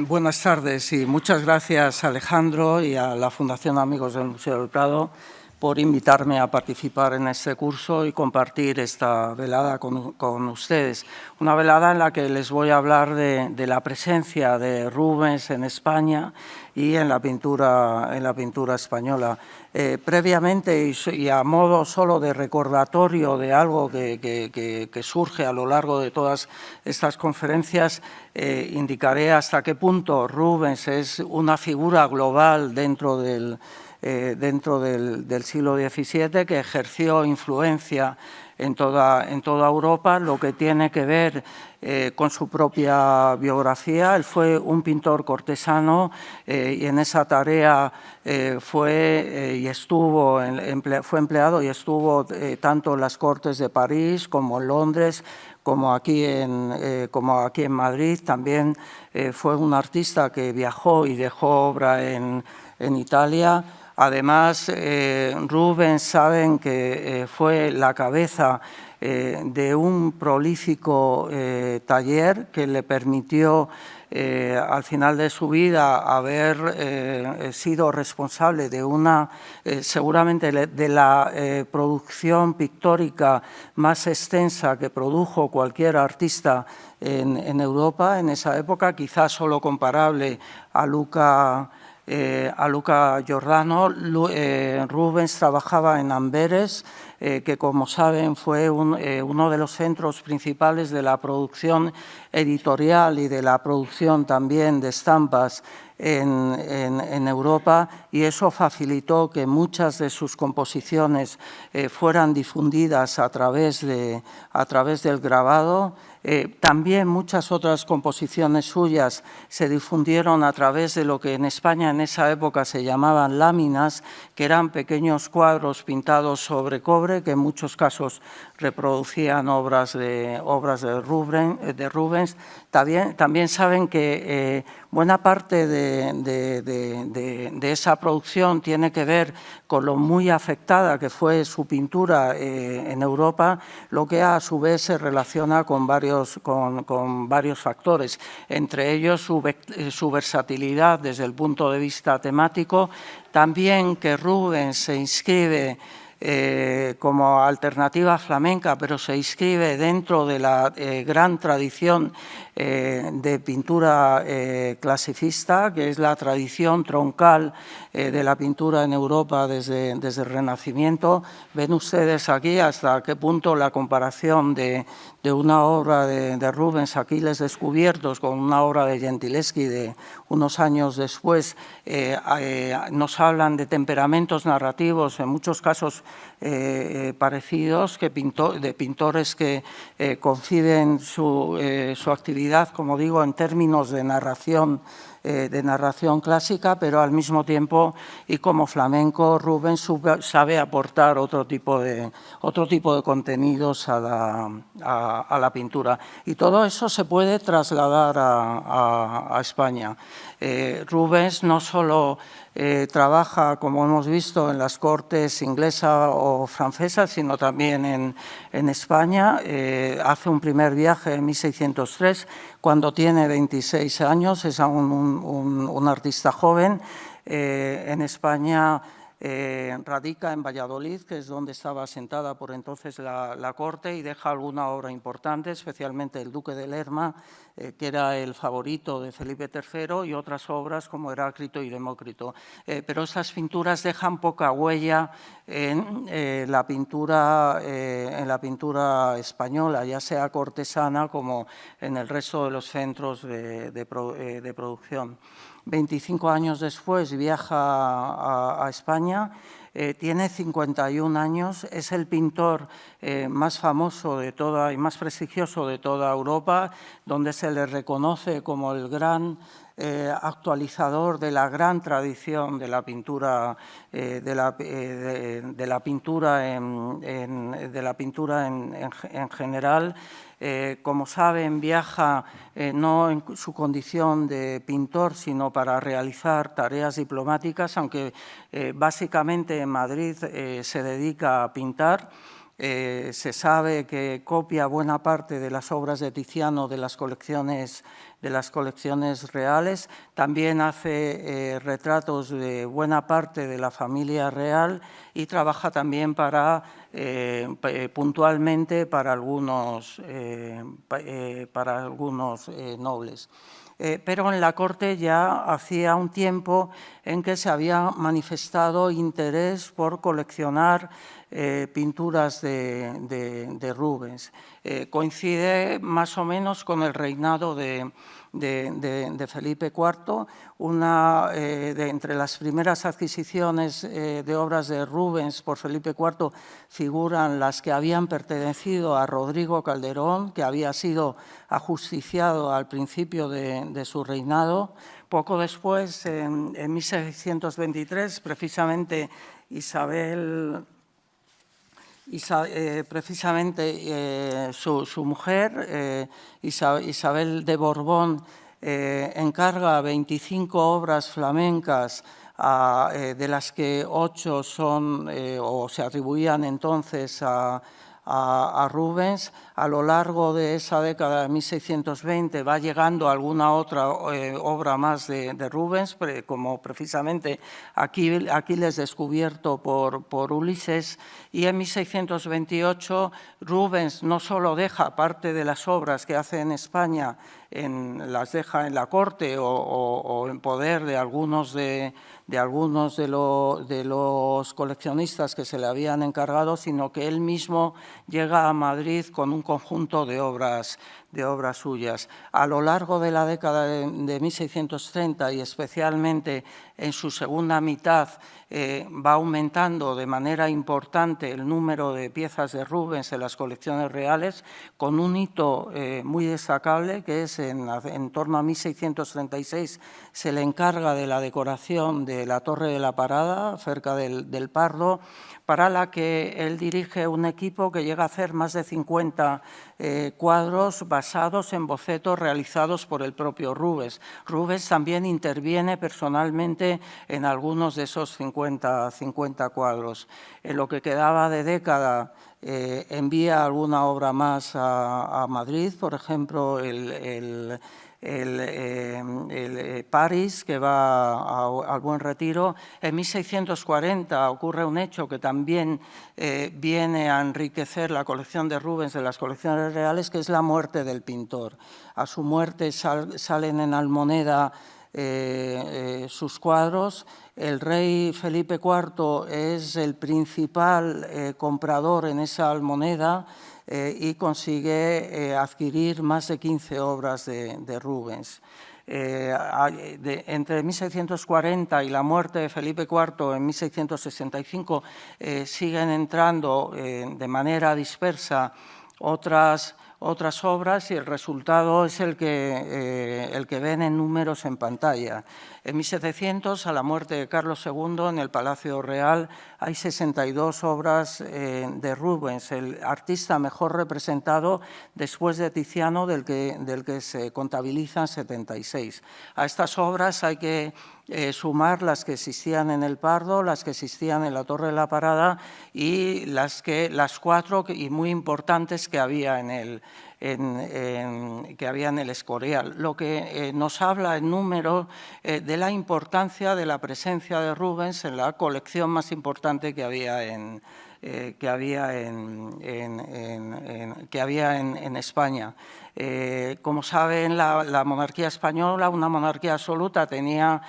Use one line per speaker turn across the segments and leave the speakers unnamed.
Buenas tardes y muchas gracias, Alejandro, y a la Fundación Amigos del Museo del Prado por invitarme a participar en este curso y compartir esta velada con ustedes. Una velada en la que les voy a hablar de la presencia de Rubens en España y en la pintura española. Previamente, y a modo solo de recordatorio de algo que surge a lo largo de todas estas conferencias, indicaré hasta qué punto Rubens es una figura global dentro del siglo XVII que ejerció influencia en toda Europa, lo que tiene que ver con su propia biografía. Él fue un pintor cortesano y en esa tarea fue empleado y estuvo tanto en las Cortes de París como en Londres, como aquí en Madrid. También fue un artista que viajó y dejó obra en Italia. Además, Rubens, saben que fue la cabeza de un prolífico taller que le permitió al final de su vida haber sido responsable de seguramente de la producción pictórica más extensa que produjo cualquier artista en Europa en esa época, quizás solo comparable a Luca Giordano. Rubens trabajaba en Amberes, que como saben fue uno de los centros principales de la producción editorial y de la producción también de estampas en Europa, y eso facilitó que muchas de sus composiciones fueran difundidas a través del grabado. También muchas otras composiciones suyas se difundieron a través de lo que en España en esa época se llamaban láminas, que eran pequeños cuadros pintados sobre cobre que en muchos casos reproducían obras de Rubens. También saben que buena parte de esa producción tiene que ver con lo muy afectada que fue su pintura en Europa, lo que a su vez se relaciona con varios factores, entre ellos su versatilidad desde el punto de vista temático, también que Rubens se inscribe como alternativa flamenca, pero se inscribe dentro de la gran tradición de pintura clasicista, que es la tradición troncal de la pintura en Europa desde el Renacimiento. Ven ustedes aquí hasta qué punto la comparación de una obra de Rubens, Aquiles descubiertos, con una obra de Gentileschi de unos años después, nos hablan de temperamentos narrativos, en muchos casos parecidos, de pintores que conciben su actividad, como digo, en términos de narración clásica, pero al mismo tiempo, y como flamenco, Rubens sabe aportar otro tipo de contenidos a la pintura. Y todo eso se puede trasladar a España. Rubens no solo trabaja, como hemos visto, en las cortes inglesa o francesa, sino también en España. Hace un primer viaje en 1603, cuando tiene 26 años, es aún un artista joven. En España radica en Valladolid, que es donde estaba asentada por entonces la corte, y deja alguna obra importante, especialmente El Duque de Lerma, que era el favorito de Felipe III, y otras obras como Heráclito y Demócrito. Pero estas pinturas dejan poca huella en la pintura española, ya sea cortesana como en el resto de los centros de producción. 25 años después viaja a España, tiene 51 años, es el pintor más famoso de toda y más prestigioso de toda Europa, donde se le reconoce como el gran actualizador de la gran tradición de la pintura en general. Como saben, viaja no en su condición de pintor, sino para realizar tareas diplomáticas, aunque básicamente en Madrid se dedica a pintar. Se sabe que copia buena parte de las obras de Tiziano de las colecciones reales. También hace retratos de buena parte de la familia real y trabaja también puntualmente para algunos nobles. Pero en la corte ya hacía un tiempo en que se había manifestado interés por coleccionar pinturas de Rubens. Coincide más o menos con el reinado de Felipe IV. Entre las primeras adquisiciones de obras de Rubens por Felipe IV figuran las que habían pertenecido a Rodrigo Calderón, que había sido ajusticiado al principio de su reinado. Poco después, en 1623, precisamente su mujer, Isabel de Borbón, encarga 25 obras flamencas, de las que 8 son o se atribuían entonces a Rubens. A lo largo de esa década de 1620 va llegando alguna otra obra más de Rubens, como precisamente Aquiles descubierto por Ulises, y en 1628 Rubens no solo deja parte de las obras que hace en España, las deja en la corte o en poder de algunos de los coleccionistas que se le habían encargado, sino que él mismo llega a Madrid con un conjunto de obras suyas. A lo largo de la década de 1630 y especialmente en su segunda mitad va aumentando de manera importante el número de piezas de Rubens en las colecciones reales, con un hito muy destacable, que es en torno a 1636 se le encarga de la decoración de la Torre de la Parada, cerca del Pardo, para la que él dirige un equipo que llega a hacer más de 50 cuadros basados en bocetos realizados por el propio Rubens. Rubens también interviene personalmente en algunos de esos 50 cuadros. En lo que quedaba de década envía alguna obra más a Madrid, por ejemplo, el París, que va al Buen Retiro. En 1640 ocurre un hecho que también viene a enriquecer la colección de Rubens de las colecciones reales, que es la muerte del pintor. A su muerte salen en Almoneda sus cuadros. El rey Felipe IV es el principal comprador en esa Almoneda y consigue adquirir más de 15 obras de Rubens. Entre 1640 y la muerte de Felipe IV en 1665 siguen entrando de manera dispersa otras obras, y el resultado es el que ven en números en pantalla. En 1700, a la muerte de Carlos II, en el Palacio Real hay 62 obras de Rubens, el artista mejor representado después de Tiziano, del que se contabilizan 76. A estas obras hay que sumar las que existían en el Pardo, las que existían en la Torre de la Parada y las 4 y muy importantes que había en el Escorial, lo que nos habla en número de la importancia de la presencia de Rubens en la colección más importante que había en España. Como saben, la monarquía española, una monarquía absoluta, tenía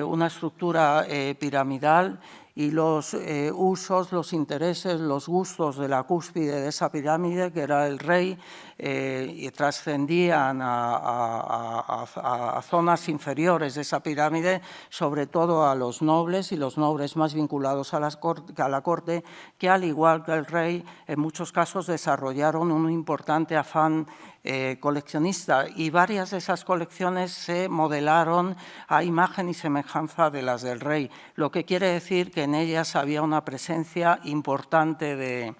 una estructura piramidal, y los usos, los intereses, los gustos de la cúspide de esa pirámide, que era el rey, y trascendían a zonas inferiores de esa pirámide, sobre todo a los nobles, y los nobles más vinculados a la corte, que al igual que el rey, en muchos casos desarrollaron un importante afán coleccionista, y varias de esas colecciones se modelaron a imagen y semejanza de las del rey, lo que quiere decir que en ellas había una presencia importante de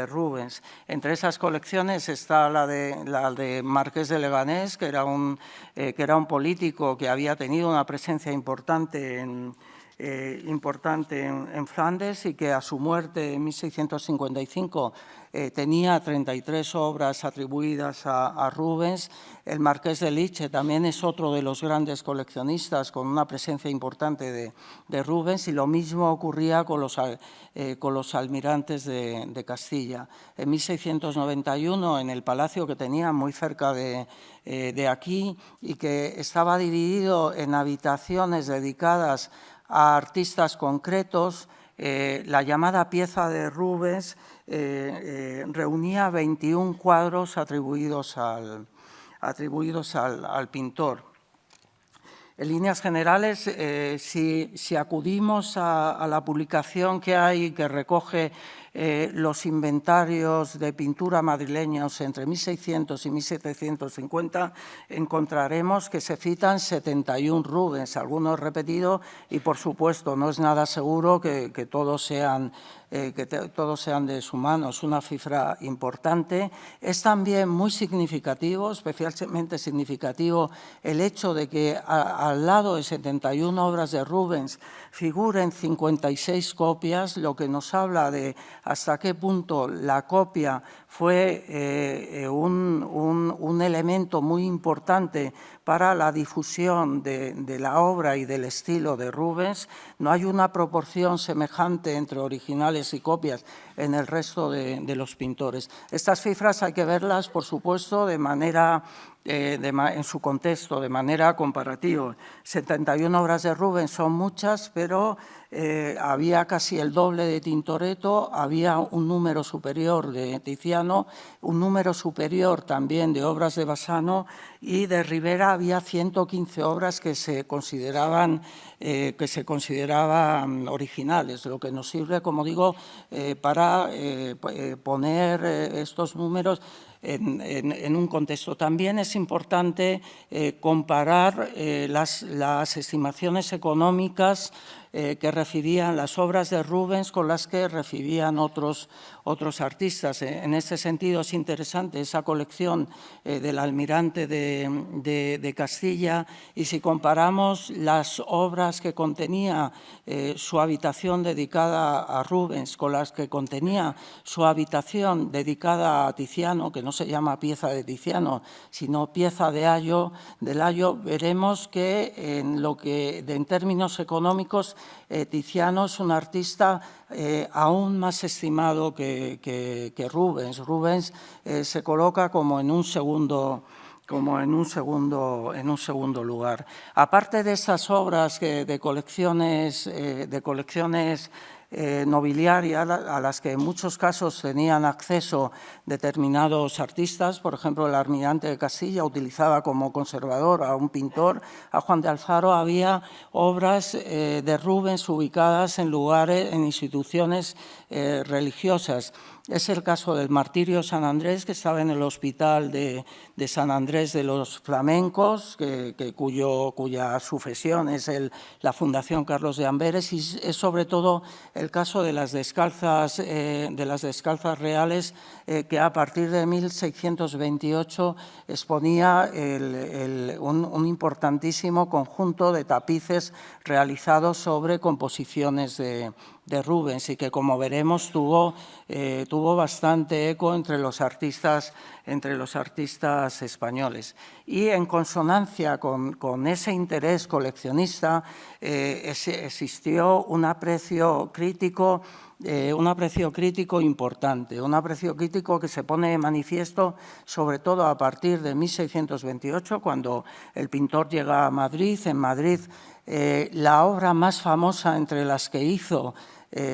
Rubens. Entre esas colecciones está la de Marqués de Leganés, que era un político que había tenido una presencia importante en importante en Flandes y que a su muerte en 1655 tenía 33 obras atribuidas a Rubens. El marqués de Liche también es otro de los grandes coleccionistas con una presencia importante de Rubens, y lo mismo ocurría con los almirantes de Castilla. En 1691, en el palacio que tenía muy cerca de aquí y que estaba dividido en habitaciones dedicadas a artistas concretos, la llamada pieza de Rubens reunía 21 cuadros atribuidos al pintor. En líneas generales, si acudimos a la publicación que hay que recoge los inventarios de pintura madrileños entre 1600 y 1750, encontraremos que se citan 71 Rubens, algunos repetidos, y por supuesto no es nada seguro que todos sean de su mano. Es una cifra importante. Es también muy significativo, especialmente significativo, el hecho de que al lado de 71 obras de Rubens figuren 56 copias, lo que nos habla de hasta qué punto la copia fue un elemento muy importante para la difusión de la obra y del estilo de Rubens. No hay una proporción semejante entre originales y copias en el resto de los pintores. Estas cifras hay que verlas, por supuesto, de manera en su contexto, de manera comparativa. 71 obras de Rubens son muchas, pero había casi el doble de Tintoretto, había un número superior de Tiziano, un número superior también de obras de Bassano, y de Rivera había 115 obras que se consideraban originales, lo que nos sirve, como digo, para poner estos números en un contexto. También es importante comparar las estimaciones económicas que recibían las obras de Rubens con las que recibían otros artistas. En este sentido es interesante esa colección del almirante de Castilla, y si comparamos las obras que contenía su habitación dedicada a Rubens con las que contenía su habitación dedicada a Tiziano, que no se llama pieza de Tiziano, sino pieza de Layo, veremos que en términos económicos Tiziano es un artista aún más estimado que Rubens. Rubens se coloca como en un segundo lugar. Aparte de estas obras de colecciones nobiliarias a las que en muchos casos tenían acceso determinados artistas, por ejemplo, el almirante de Castilla utilizaba como conservador a un pintor, a Juan de Alfaro, había obras de Rubens ubicadas en lugares, en instituciones religiosas. Es el caso del Martirio San Andrés, que estaba en el hospital de San Andrés de los Flamencos, cuya sucesión es la Fundación Carlos de Amberes, y es sobre todo el caso de las descalzas reales, que a partir de 1628 exponía un importantísimo conjunto de tapices realizados sobre composiciones de Rubens, y que, como veremos, tuvo bastante eco entre los artistas españoles. Y en consonancia con ese interés coleccionista existió un aprecio crítico importante, un aprecio crítico que se pone de manifiesto sobre todo a partir de 1628, cuando el pintor llega a Madrid. En Madrid, la obra más famosa entre las que hizo,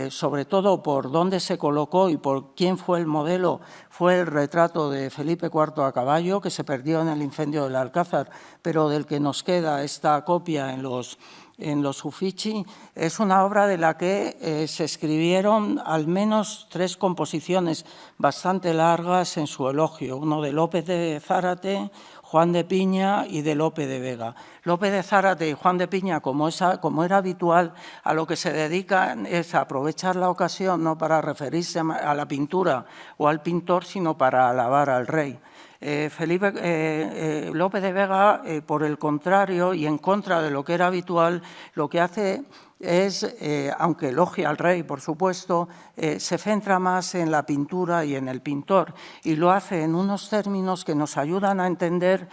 sobre todo por dónde se colocó y por quién fue el modelo, fue el retrato de Felipe IV a caballo, que se perdió en el incendio del Alcázar, pero del que nos queda esta copia en los Uffizi. Es una obra de la que se escribieron al menos 3 composiciones bastante largas en su elogio, uno de López de Zárate, Juan de Piña y de Lope de Vega. López de Zárate y Juan de Piña, como era habitual, a lo que se dedican es a aprovechar la ocasión no para referirse a la pintura o al pintor, sino para alabar al rey. Lope de Vega, por el contrario, y en contra de lo que era habitual, lo que hace aunque elogia al rey, por supuesto, se centra más en la pintura y en el pintor, y lo hace en unos términos que nos ayudan a entender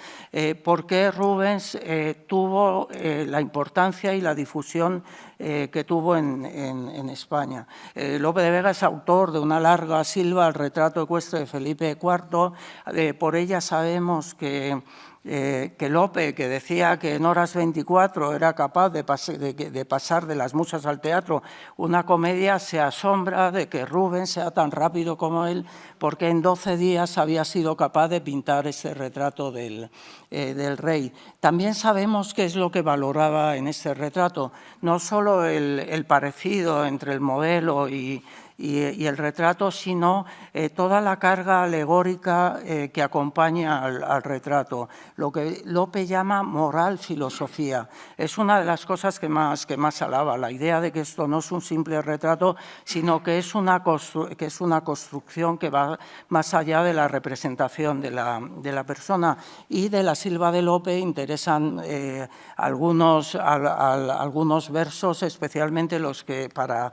por qué Rubens tuvo la importancia y la difusión que tuvo en España. Lope de Vega es autor de una larga silva al retrato ecuestre de Felipe IV. Por ella sabemos que Lope, que decía que en horas 24 era capaz de pasar de las musas al teatro una comedia, se asombra de que Rubens sea tan rápido como él, porque en 12 días había sido capaz de pintar ese retrato del rey. También sabemos qué es lo que valoraba en este retrato, no solo el parecido entre el modelo y el retrato, sino toda la carga alegórica que acompaña al retrato, lo que Lope llama moral filosofía. Es una de las cosas que más alaba, la idea de que esto no es un simple retrato, sino que es una construcción que va más allá de la representación de la persona. Y de la silva de Lope interesan algunos versos, especialmente los que para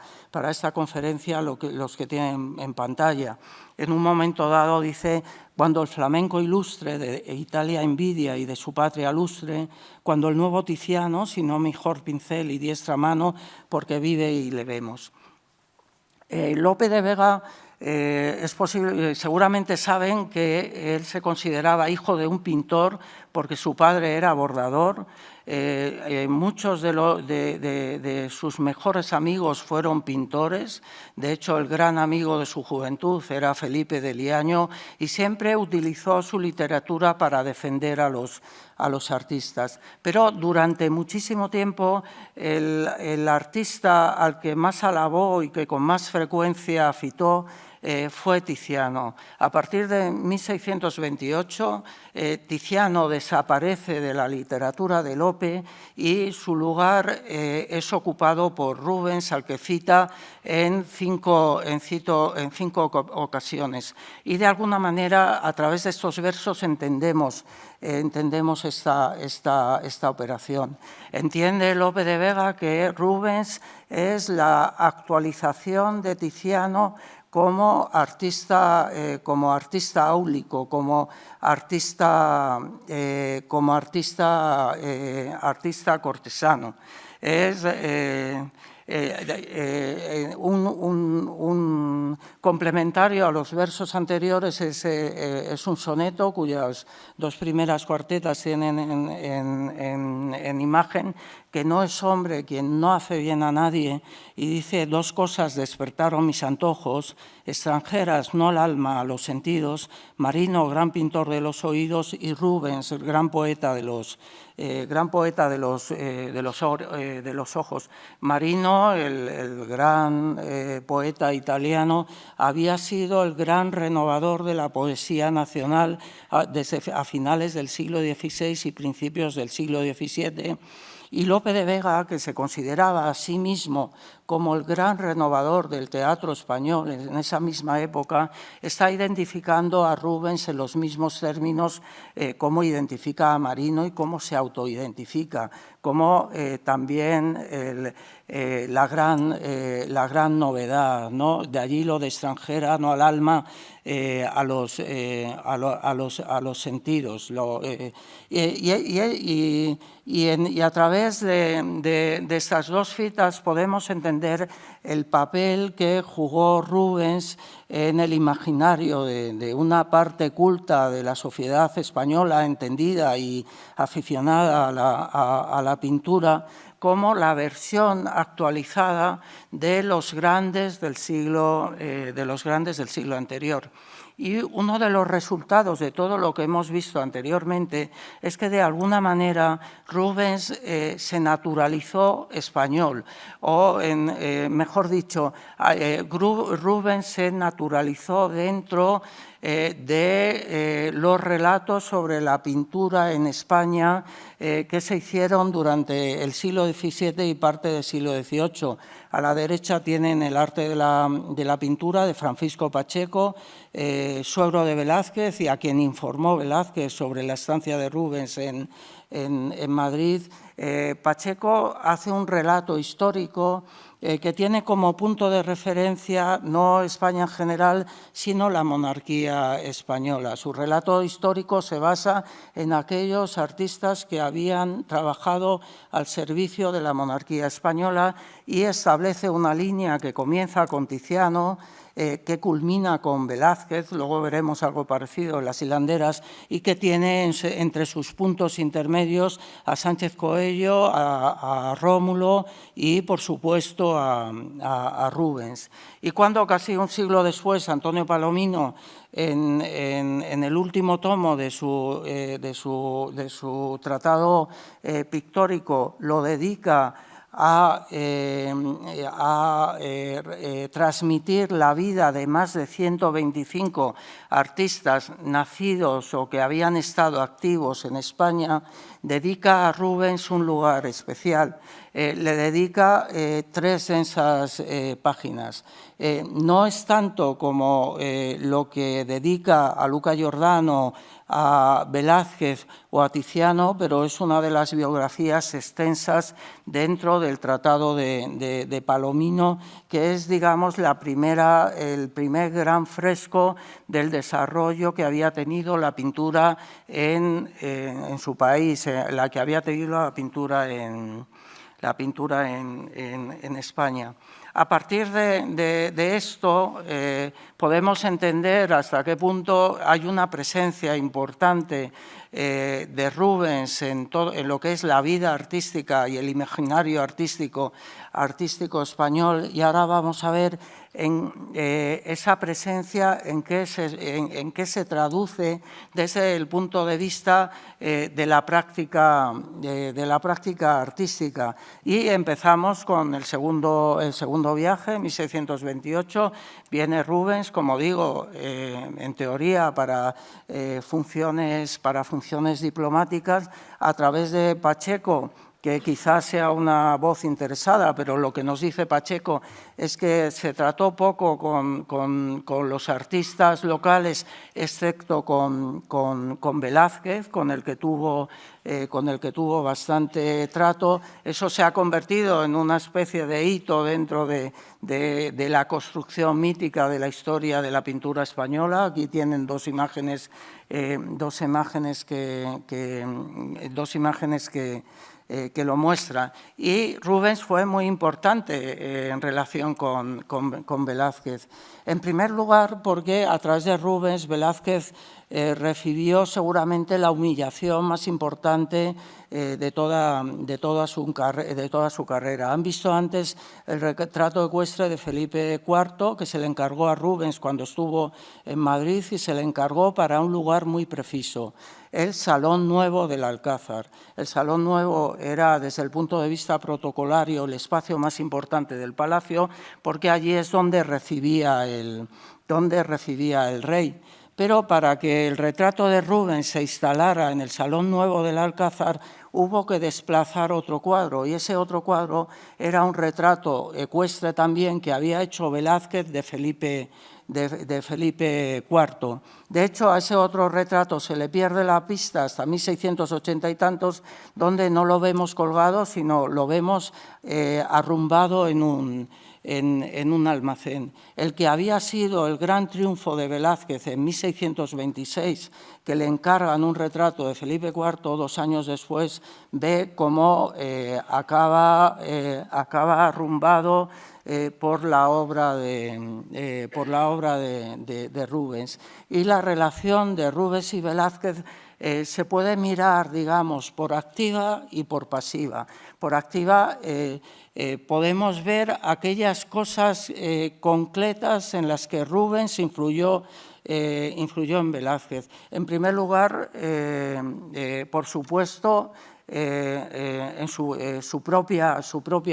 esta conferencia los que tienen en pantalla. En un momento dado dice: cuando el flamenco ilustre de Italia envidia y de su patria lustre, cuando el nuevo Tiziano, si no mejor pincel y diestra mano, porque vive y le vemos. Lope de Vega, es posible, seguramente saben que él se consideraba hijo de un pintor porque su padre era bordador. Muchos de sus mejores amigos fueron pintores. De hecho, el gran amigo de su juventud era Felipe de Liaño, y siempre utilizó su literatura para defender a los artistas. Pero durante muchísimo tiempo el artista al que más alabó y que con más frecuencia citó fue Tiziano. A partir de 1628, Tiziano desaparece de la literatura de Lope y su lugar es ocupado por Rubens, al que cita en cinco ocasiones. Y de alguna manera, a través de estos versos, entendemos esta operación. Entiende Lope de Vega que Rubens es la actualización de Tiziano como artista áulico, como artista cortesano. Es un complementario a los versos anteriores, es un soneto cuyas dos primeras cuartetas tienen en imagen que no es hombre quien no hace bien a nadie, y dice: dos cosas despertaron mis antojos, extranjeras, no al alma, a los sentidos, Marino, gran pintor de los oídos, y Rubens, el gran poeta de los ojos. Marino, el gran poeta italiano, había sido el gran renovador de la poesía nacional desde a finales del siglo XVI y principios del siglo XVII. Y Lope de Vega, que se consideraba a sí mismo como el gran renovador del teatro español en esa misma época, está identificando a Rubens en los mismos términos cómo identifica a Marino y cómo se autoidentifica, como también la gran novedad, ¿no? De allí lo de extranjera, no al alma, a los sentidos. Y a través de estas dos citas podemos entender el papel que jugó Rubens en el imaginario de una parte culta de la sociedad española, entendida y aficionada a la pintura, como la versión actualizada de los grandes del siglo anterior. Y uno de los resultados de todo lo que hemos visto anteriormente es que de alguna manera Rubens se naturalizó español, o mejor dicho, Rubens se naturalizó dentro de los relatos sobre la pintura en España que se hicieron durante el siglo XVII y parte del siglo XVIII. A la derecha tienen el arte de la pintura de Francisco Pacheco, suegro de Velázquez, y a quien informó Velázquez sobre la estancia de Rubens en en Madrid, Pacheco hace un relato histórico que tiene como punto de referencia no España en general, sino la monarquía española. Su relato histórico se basa en aquellos artistas que habían trabajado al servicio de la monarquía española y establece una línea que comienza con Tiziano, que culmina con Velázquez, luego veremos algo parecido en Las hilanderas, y que tiene entre sus puntos intermedios a Sánchez Coello, a Rómulo y, por supuesto, a Rubens. Y cuando casi un siglo después Antonio Palomino, en el último tomo de su tratado pictórico, lo dedica a transmitir la vida de más de 125 artistas nacidos o que habían estado activos en España, dedica a Rubens un lugar especial. Le dedica 3 densas páginas. No es tanto como lo que dedica a Luca Giordano, a Velázquez o a Tiziano, pero es una de las biografías extensas dentro del Tratado de Palomino, que es, digamos, el primer gran fresco del desarrollo que había tenido la pintura en su país, la que había tenido la pintura en España. A partir de esto podemos entender hasta qué punto hay una presencia importante de Rubens en lo que es la vida artística y el imaginario artístico español, y ahora vamos a ver esa presencia en qué se traduce desde el punto de vista de la práctica artística. Y empezamos con el segundo viaje, 1628, viene Rubens, como digo, en teoría para funciones diplomáticas, a través de Pacheco, que quizás sea una voz interesada, pero lo que nos dice Pacheco es que se trató poco con los artistas locales, excepto con Velázquez, con el que tuvo bastante trato. Eso se ha convertido en una especie de hito dentro de la construcción mítica de la historia de la pintura española. Aquí tienen dos imágenes que lo muestra. Y Rubens fue muy importante en relación con Velázquez. En primer lugar, porque a través de Rubens, Velázquez recibió seguramente la humillación más importante de toda su carrera. Han visto antes el retrato ecuestre de Felipe IV, que se le encargó a Rubens cuando estuvo en Madrid, y se le encargó para un lugar muy preciso, el Salón Nuevo del Alcázar. El Salón Nuevo era, desde el punto de vista protocolario, el espacio más importante del palacio, porque allí es donde recibía el rey. Pero para que el retrato de Rubens se instalara en el Salón Nuevo del Alcázar, hubo que desplazar otro cuadro, y ese otro cuadro era un retrato ecuestre también que había hecho Velázquez de Felipe IV. De hecho, a ese otro retrato se le pierde la pista hasta 1680 y tantos, donde no lo vemos colgado, sino lo vemos arrumbado en un almacén. El que había sido el gran triunfo de Velázquez en 1626, que le encargan un retrato de Felipe IV, 2 años después, ve cómo acaba arrumbado por la obra de Rubens. Y la relación de Rubens y Velázquez se puede mirar, digamos, por activa y por pasiva. Por activa podemos ver aquellas cosas concretas en las que Rubens influyó en Velázquez. En primer lugar, por supuesto, en su propia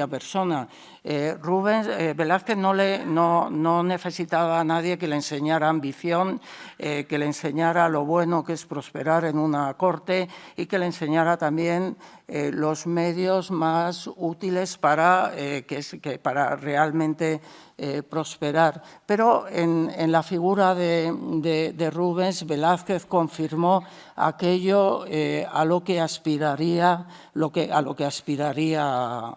persona. Velázquez no necesitaba a nadie que le enseñara ambición, que le enseñara lo bueno que es prosperar en una corte y que le enseñara también los medios más útiles para realmente prosperar. Pero en la figura de Rubens, Velázquez confirmó aquello a lo que aspiraría,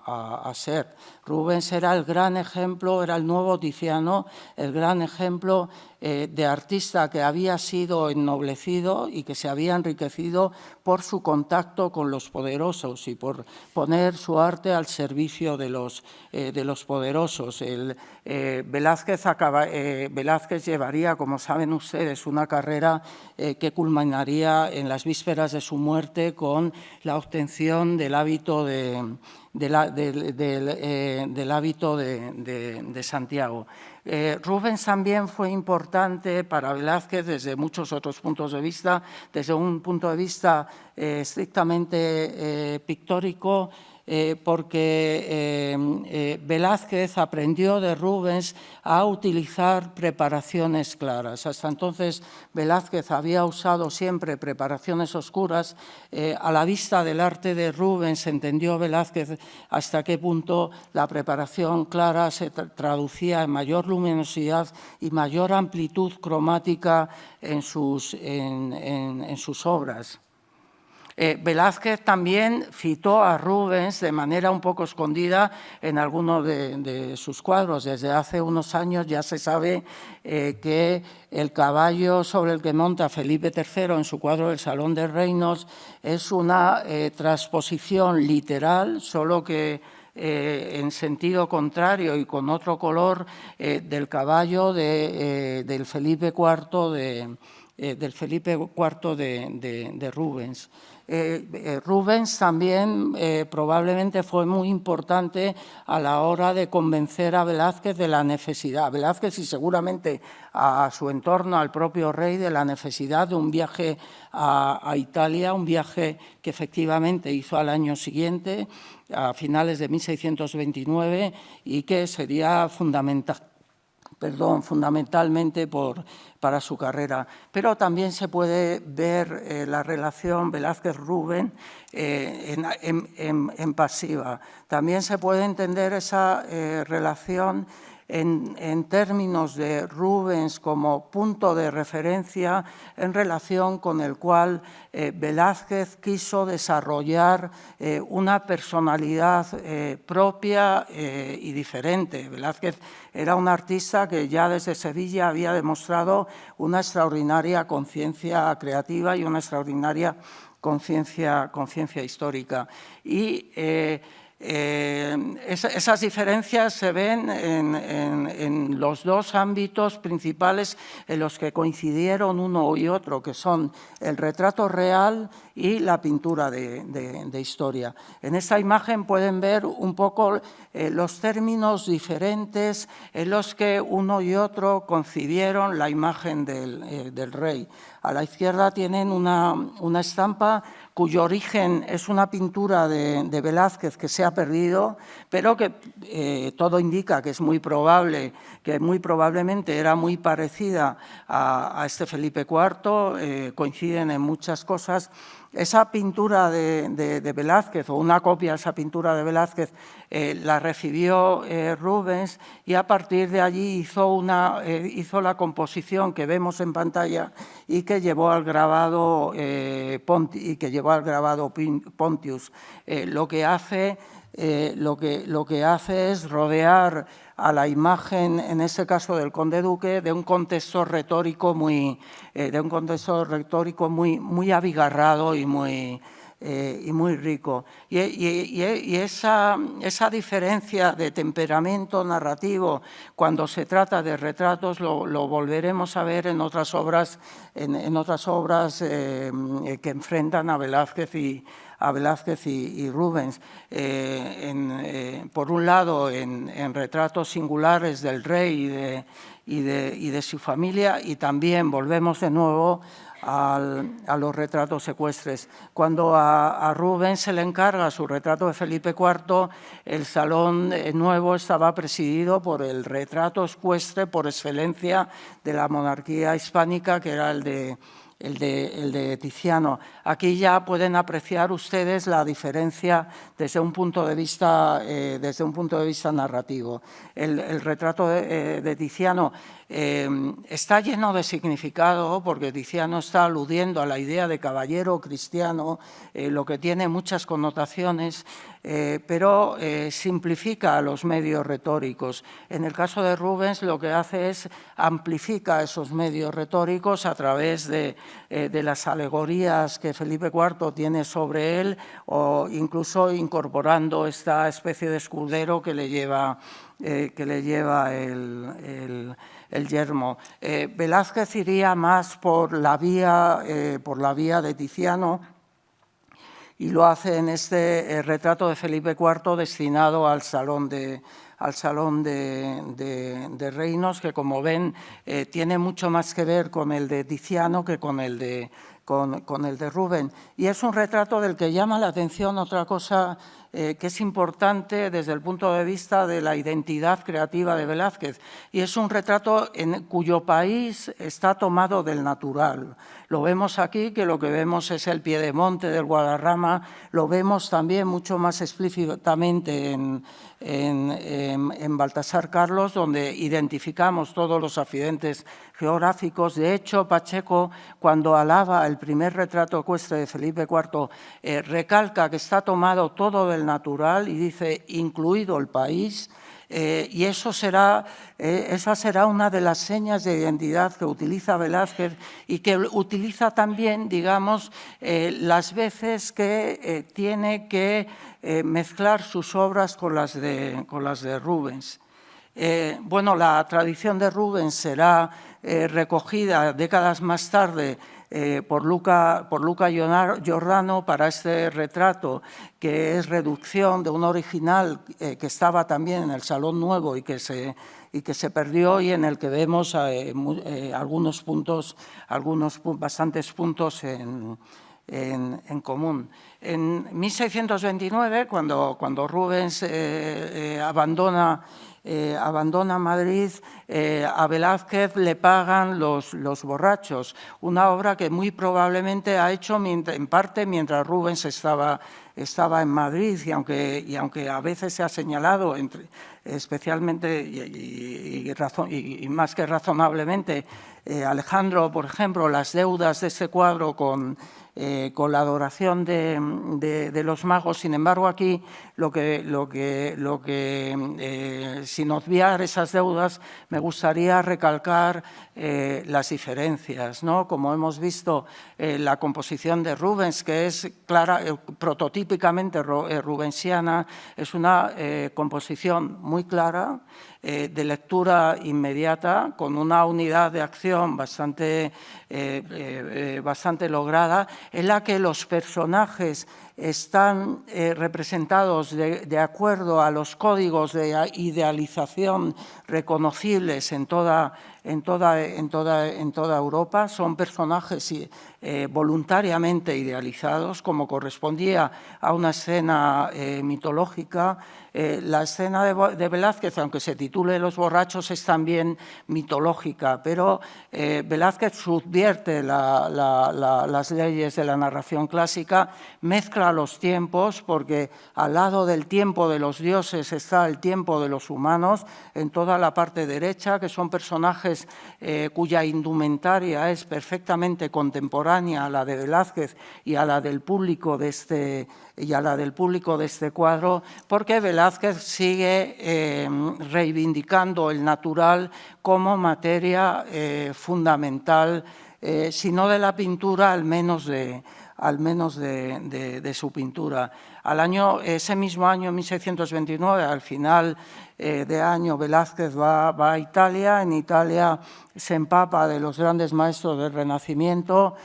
a ser. Rubens era el gran ejemplo, era el nuevo Tiziano, el gran ejemplo de artista que había sido ennoblecido y que se había enriquecido por su contacto con los poderosos y por poner su arte al servicio de los poderosos. Velázquez llevaría, como saben ustedes, una carrera que culminaría en las vísperas de su muerte con la obtención del hábito del hábito de Santiago. Rubens también fue importante para Velázquez desde muchos otros puntos de vista, desde un punto de vista estrictamente pictórico, porque Velázquez aprendió de Rubens a utilizar preparaciones claras. Hasta entonces Velázquez había usado siempre preparaciones oscuras. A la vista del arte de Rubens entendió Velázquez hasta qué punto la preparación clara se traducía en mayor luminosidad y mayor amplitud cromática en sus obras. Velázquez también citó a Rubens de manera un poco escondida en algunos de sus cuadros. Desde hace unos años ya se sabe que el caballo sobre el que monta Felipe III en su cuadro del Salón de Reinos es una transposición literal, solo que en sentido contrario y con otro color del caballo del Felipe IV de Rubens. Rubens también probablemente fue muy importante a la hora de convencer a Velázquez de la necesidad, a Velázquez y seguramente a su entorno, al propio rey, de la necesidad de un viaje a Italia, un viaje que efectivamente hizo al año siguiente, a finales de 1629, y que sería fundamentalmente para su carrera. Pero también se puede ver la relación Velázquez-Rubens en pasiva. También se puede entender esa relación en términos de Rubens como punto de referencia en relación con el cual Velázquez quiso desarrollar una personalidad propia y diferente. Velázquez era un artista que ya desde Sevilla había demostrado una extraordinaria conciencia creativa y una extraordinaria conciencia histórica. Y esas diferencias se ven en los dos ámbitos principales en los que coincidieron uno y otro, que son el retrato real y la pintura de historia. En esta imagen pueden ver un poco los términos diferentes en los que uno y otro concibieron la imagen del rey. A la izquierda tienen una estampa cuyo origen es una pintura de Velázquez que se ha perdido, pero que todo indica que es muy probable, que muy probablemente era muy parecida a este Felipe IV, coinciden en muchas cosas. Esa pintura de Velázquez, o una copia de esa pintura de Velázquez, la recibió Rubens, y a partir de allí hizo la composición que vemos en pantalla y que llevó al grabado Pontius. Lo que hace es rodear a la imagen, en este caso del conde duque, de un contexto retórico muy abigarrado y muy rico. Y esa diferencia de temperamento narrativo cuando se trata de retratos lo volveremos a ver en otras obras, que enfrentan a Velázquez y Rubens. Por un lado, en retratos singulares del rey y de su familia, y también volvemos de nuevo a los retratos ecuestres. Cuando a Rubens se le encarga su retrato de Felipe IV, el salón nuevo estaba presidido por el retrato ecuestre por excelencia de la monarquía hispánica, que era el el de Tiziano. Aquí ya pueden apreciar ustedes la diferencia desde un punto de vista narrativo. El retrato de Tiziano está lleno de significado, porque Tiziano está aludiendo a la idea de caballero cristiano, lo que tiene muchas connotaciones, pero simplifica los medios retóricos. En el caso de Rubens, lo que hace es amplifica esos medios retóricos a través de las alegorías que Felipe IV tiene sobre él, o incluso incorporando esta especie de escudero que le lleva el yermo. Velázquez iría más por la vía de Tiziano, y lo hace en este retrato de Felipe IV destinado al Salón de Reinos, que, como ven, tiene mucho más que ver con el de Tiziano que con el de Rubens. Y es un retrato del que llama la atención otra cosa que es importante desde el punto de vista de la identidad creativa de Velázquez, y es un retrato en cuyo país está tomado del natural. Lo vemos aquí, que lo que vemos es el piedemonte del Guadarrama, lo vemos también mucho más explícitamente en Baltasar Carlos, donde identificamos todos los accidentes geográficos. De hecho, Pacheco, cuando alaba el primer retrato ecuestre de Felipe IV, recalca que está tomado todo del natural y dice, incluido el país, y esa será una de las señas de identidad que utiliza Velázquez, y que utiliza también, digamos, las veces que tiene que mezclar sus obras con las de Rubens. Bueno, la tradición de Rubens será recogida décadas más tarde por Luca Giordano para este retrato, que es reducción de un original que estaba también en el Salón Nuevo y que se perdió, y en el que vemos bastantes puntos en común. En 1629, cuando Rubens abandona Madrid, a Velázquez le pagan los borrachos, una obra que muy probablemente ha hecho en parte mientras Rubens estaba en Madrid, y aunque a veces se ha señalado, especialmente y más que razonablemente, Alejandro, por ejemplo, las deudas de ese cuadro con la adoración de los magos. Sin embargo, aquí sin obviar esas deudas, me gustaría recalcar las diferencias, ¿no? Como hemos visto, la composición de Rubens, que es prototípicamente rubensiana, es una composición muy clara, de lectura inmediata, con una unidad de acción bastante lograda, en la que los personajes están representados de acuerdo a los códigos de idealización reconocibles en toda Europa. Son personajes voluntariamente idealizados, como correspondía a una escena mitológica. La escena de Velázquez, aunque se titule Los borrachos, es también mitológica, pero Velázquez subvierte las leyes de la narración clásica, mezcla los tiempos, porque al lado del tiempo de los dioses está el tiempo de los humanos, en toda la parte derecha, que son personajes cuya indumentaria es perfectamente contemporánea a la de Velázquez y a la del público de este cuadro, porque Velázquez sigue reivindicando el natural como materia fundamental, si no de la pintura, al menos de su pintura. Ese mismo año, 1629, al final de año, Velázquez va a Italia. En Italia se empapa de los grandes maestros del Renacimiento,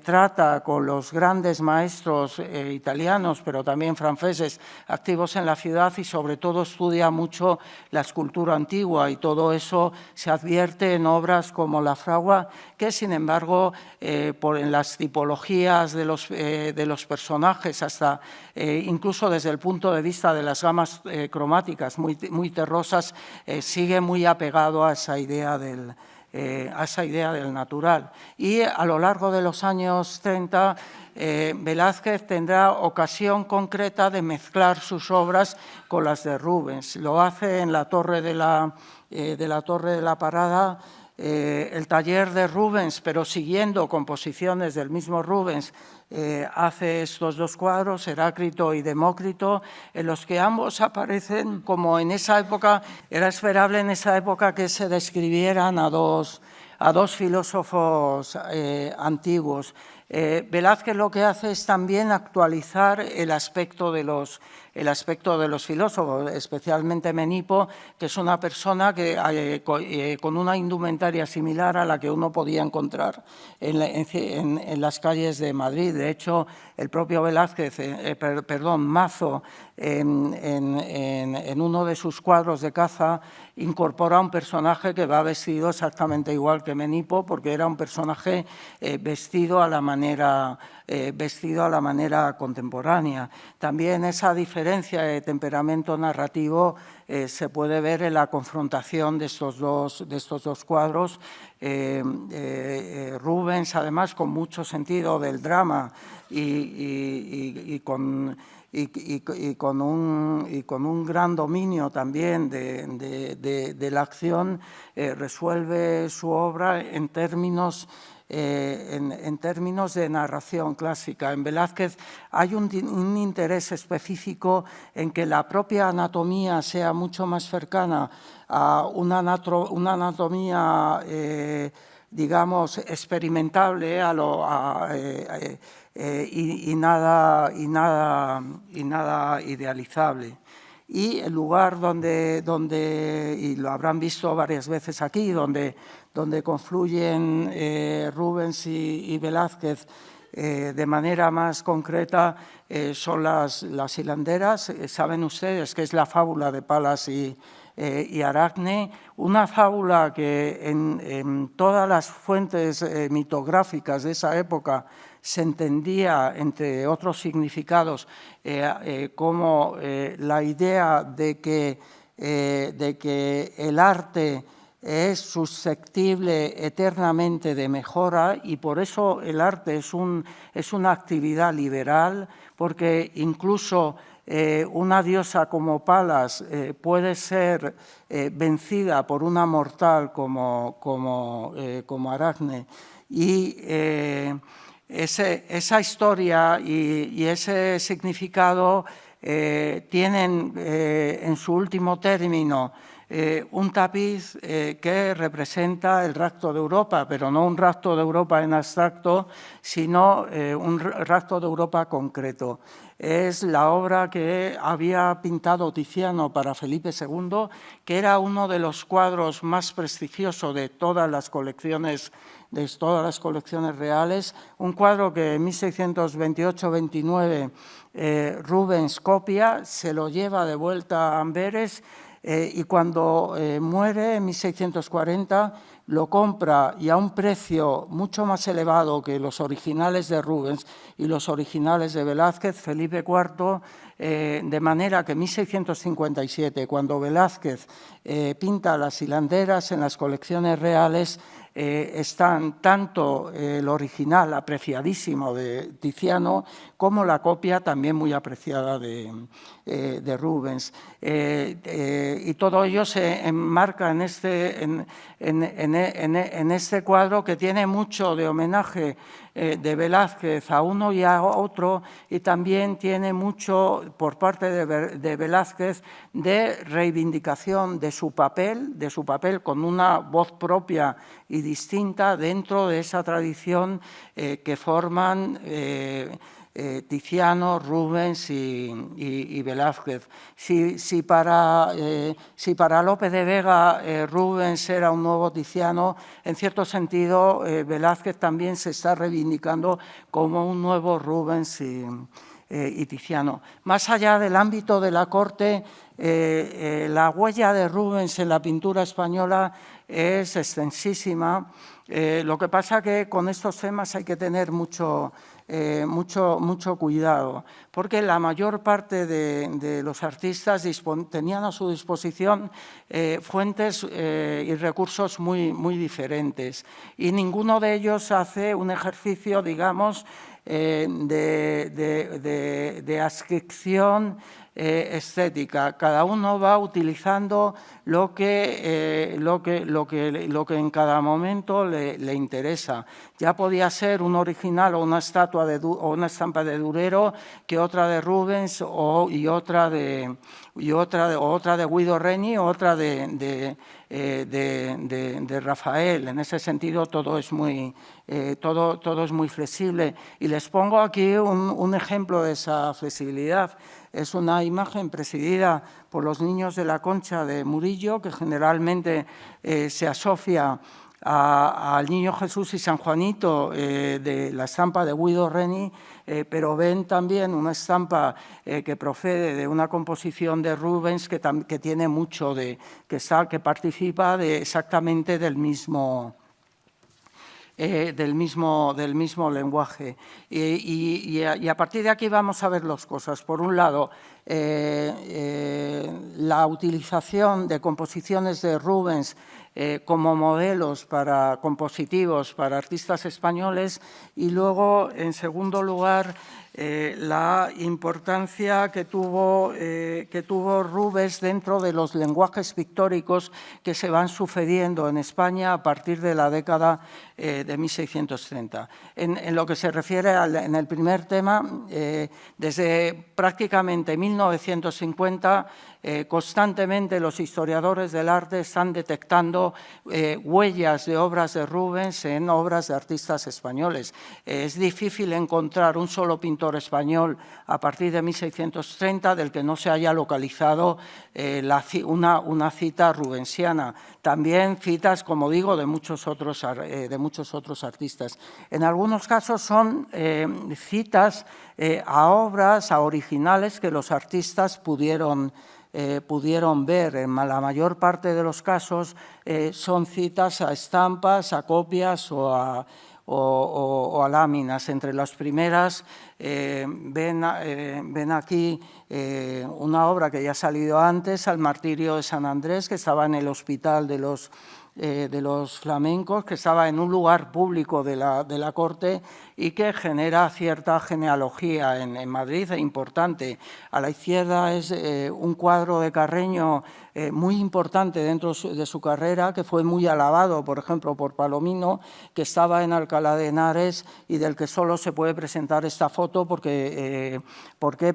trata con los grandes maestros italianos, pero también franceses, activos en la ciudad, y sobre todo estudia mucho la escultura antigua, y todo eso se advierte en obras como La Fragua, que sin embargo, en las tipologías de los personajes, hasta incluso desde el punto de vista de las gamas cromáticas muy terrosas, sigue muy apegado a esa idea del a esa idea del natural. Y a lo largo de los años 30, Velázquez tendrá ocasión concreta de mezclar sus obras con las de Rubens. Lo hace en la Torre de la Parada, el taller de Rubens, pero siguiendo composiciones del mismo Rubens, hace estos dos cuadros, Heráclito y Demócrito, en los que ambos aparecen como en esa época, era esperable en esa época que se describieran a dos filósofos antiguos. Velázquez lo que hace es también actualizar el aspecto de los filósofos, especialmente Menipo, que es una persona que, con una indumentaria similar a la que uno podía encontrar en las calles de Madrid. De hecho, el propio Velázquez, Mazo, en uno de sus cuadros de caza, incorpora un personaje que va vestido exactamente igual que Menipo, porque era un personaje vestido a la manera contemporánea. También esa diferencia de temperamento narrativo se puede ver en la confrontación de estos dos cuadros. Rubens, además, con mucho sentido del drama y con un gran dominio también de la acción, resuelve su obra en términos de narración clásica. En Velázquez hay un interés específico en que la propia anatomía sea mucho más cercana a una anatomía, digamos, experimentable y nada idealizable. Y el lugar donde, y lo habrán visto varias veces aquí, donde confluyen Rubens y Velázquez de manera más concreta, son las hilanderas. Saben ustedes que es la fábula de Palas y Aracne, una fábula que en todas las fuentes mitográficas de esa época se entendía, entre otros significados, como la idea de que el arte es susceptible eternamente de mejora, y por eso el arte es una actividad liberal, porque incluso una diosa como Palas puede ser vencida por una mortal como Aracne. Y esa historia y ese significado tienen en su último término un tapiz que representa el rapto de Europa, pero no un rapto de Europa en abstracto, sino un rapto de Europa concreto. Es la obra que había pintado Tiziano para Felipe II, que era uno de los cuadros más prestigiosos de todas las colecciones reales, un cuadro que en 1628-29 Rubens copia, se lo lleva de vuelta a Amberes, y cuando muere en 1640 lo compra, y a un precio mucho más elevado que los originales de Rubens y los originales de Velázquez, Felipe IV, de manera que en 1657, cuando Velázquez pinta las hilanderas en las colecciones reales, están tanto el original apreciadísimo de Tiziano como la copia también muy apreciada de Rubens. Y todo ello se enmarca en este cuadro, que tiene mucho de homenaje de Velázquez a uno y a otro, y también tiene mucho por parte de Velázquez de reivindicación de su papel con una voz propia y distinta dentro de esa tradición que forman Tiziano, Rubens y Velázquez. Si para Lope de Vega Rubens era un nuevo Tiziano, en cierto sentido Velázquez también se está reivindicando como un nuevo Rubens y Tiziano. Más allá del ámbito de la corte, la huella de Rubens en la pintura española es extensísima. Lo que pasa que con estos temas hay que tener mucho mucho cuidado, porque la mayor parte de los artistas tenían a su disposición fuentes y recursos muy diferentes, y ninguno de ellos hace un ejercicio, digamos, de adscripción estética. Cada uno va utilizando lo que en cada momento le interesa. Ya podía ser un original o una estatua o una estampa de Durero que otra de Rubens y otra de Guido Reni o otra de Rafael. En ese sentido todo es muy flexible, y les pongo aquí un ejemplo de esa flexibilidad. Es una imagen presidida por los niños de la Concha de Murillo, que generalmente se asocia al Niño Jesús y San Juanito de la estampa de Guido Reni, pero ven también una estampa que procede de una composición de Rubens que tiene mucho que participa exactamente del mismo lenguaje. Y a partir de aquí vamos a ver dos cosas. Por un lado, la utilización de composiciones de Rubens como modelos compositivos para artistas españoles, y luego, en segundo lugar, la importancia que tuvo Rubens dentro de los lenguajes pictóricos que se van sucediendo en España a partir de la década de 1630. En lo que se refiere en el primer tema, desde prácticamente 1950, constantemente los historiadores del arte están detectando huellas de obras de Rubens en obras de artistas españoles. Es difícil encontrar un solo pintor español a partir de 1630 del que no se haya localizado una cita rubensiana. También citas, como digo, de muchos otros artistas. En algunos casos son citas a obras, a originales que los artistas pudieron ver. En la mayor parte de los casos son citas a estampas, a copias o a láminas. Entre las primeras ven aquí una obra que ya ha salido antes, Al martirio de San Andrés, que estaba en el Hospital de los flamencos, que estaba en un lugar público de la corte y que genera cierta genealogía en Madrid, importante. A la izquierda es un cuadro de Carreño muy importante dentro de su carrera, que fue muy alabado, por ejemplo, por Palomino, que estaba en Alcalá de Henares y del que solo se puede presentar esta foto porque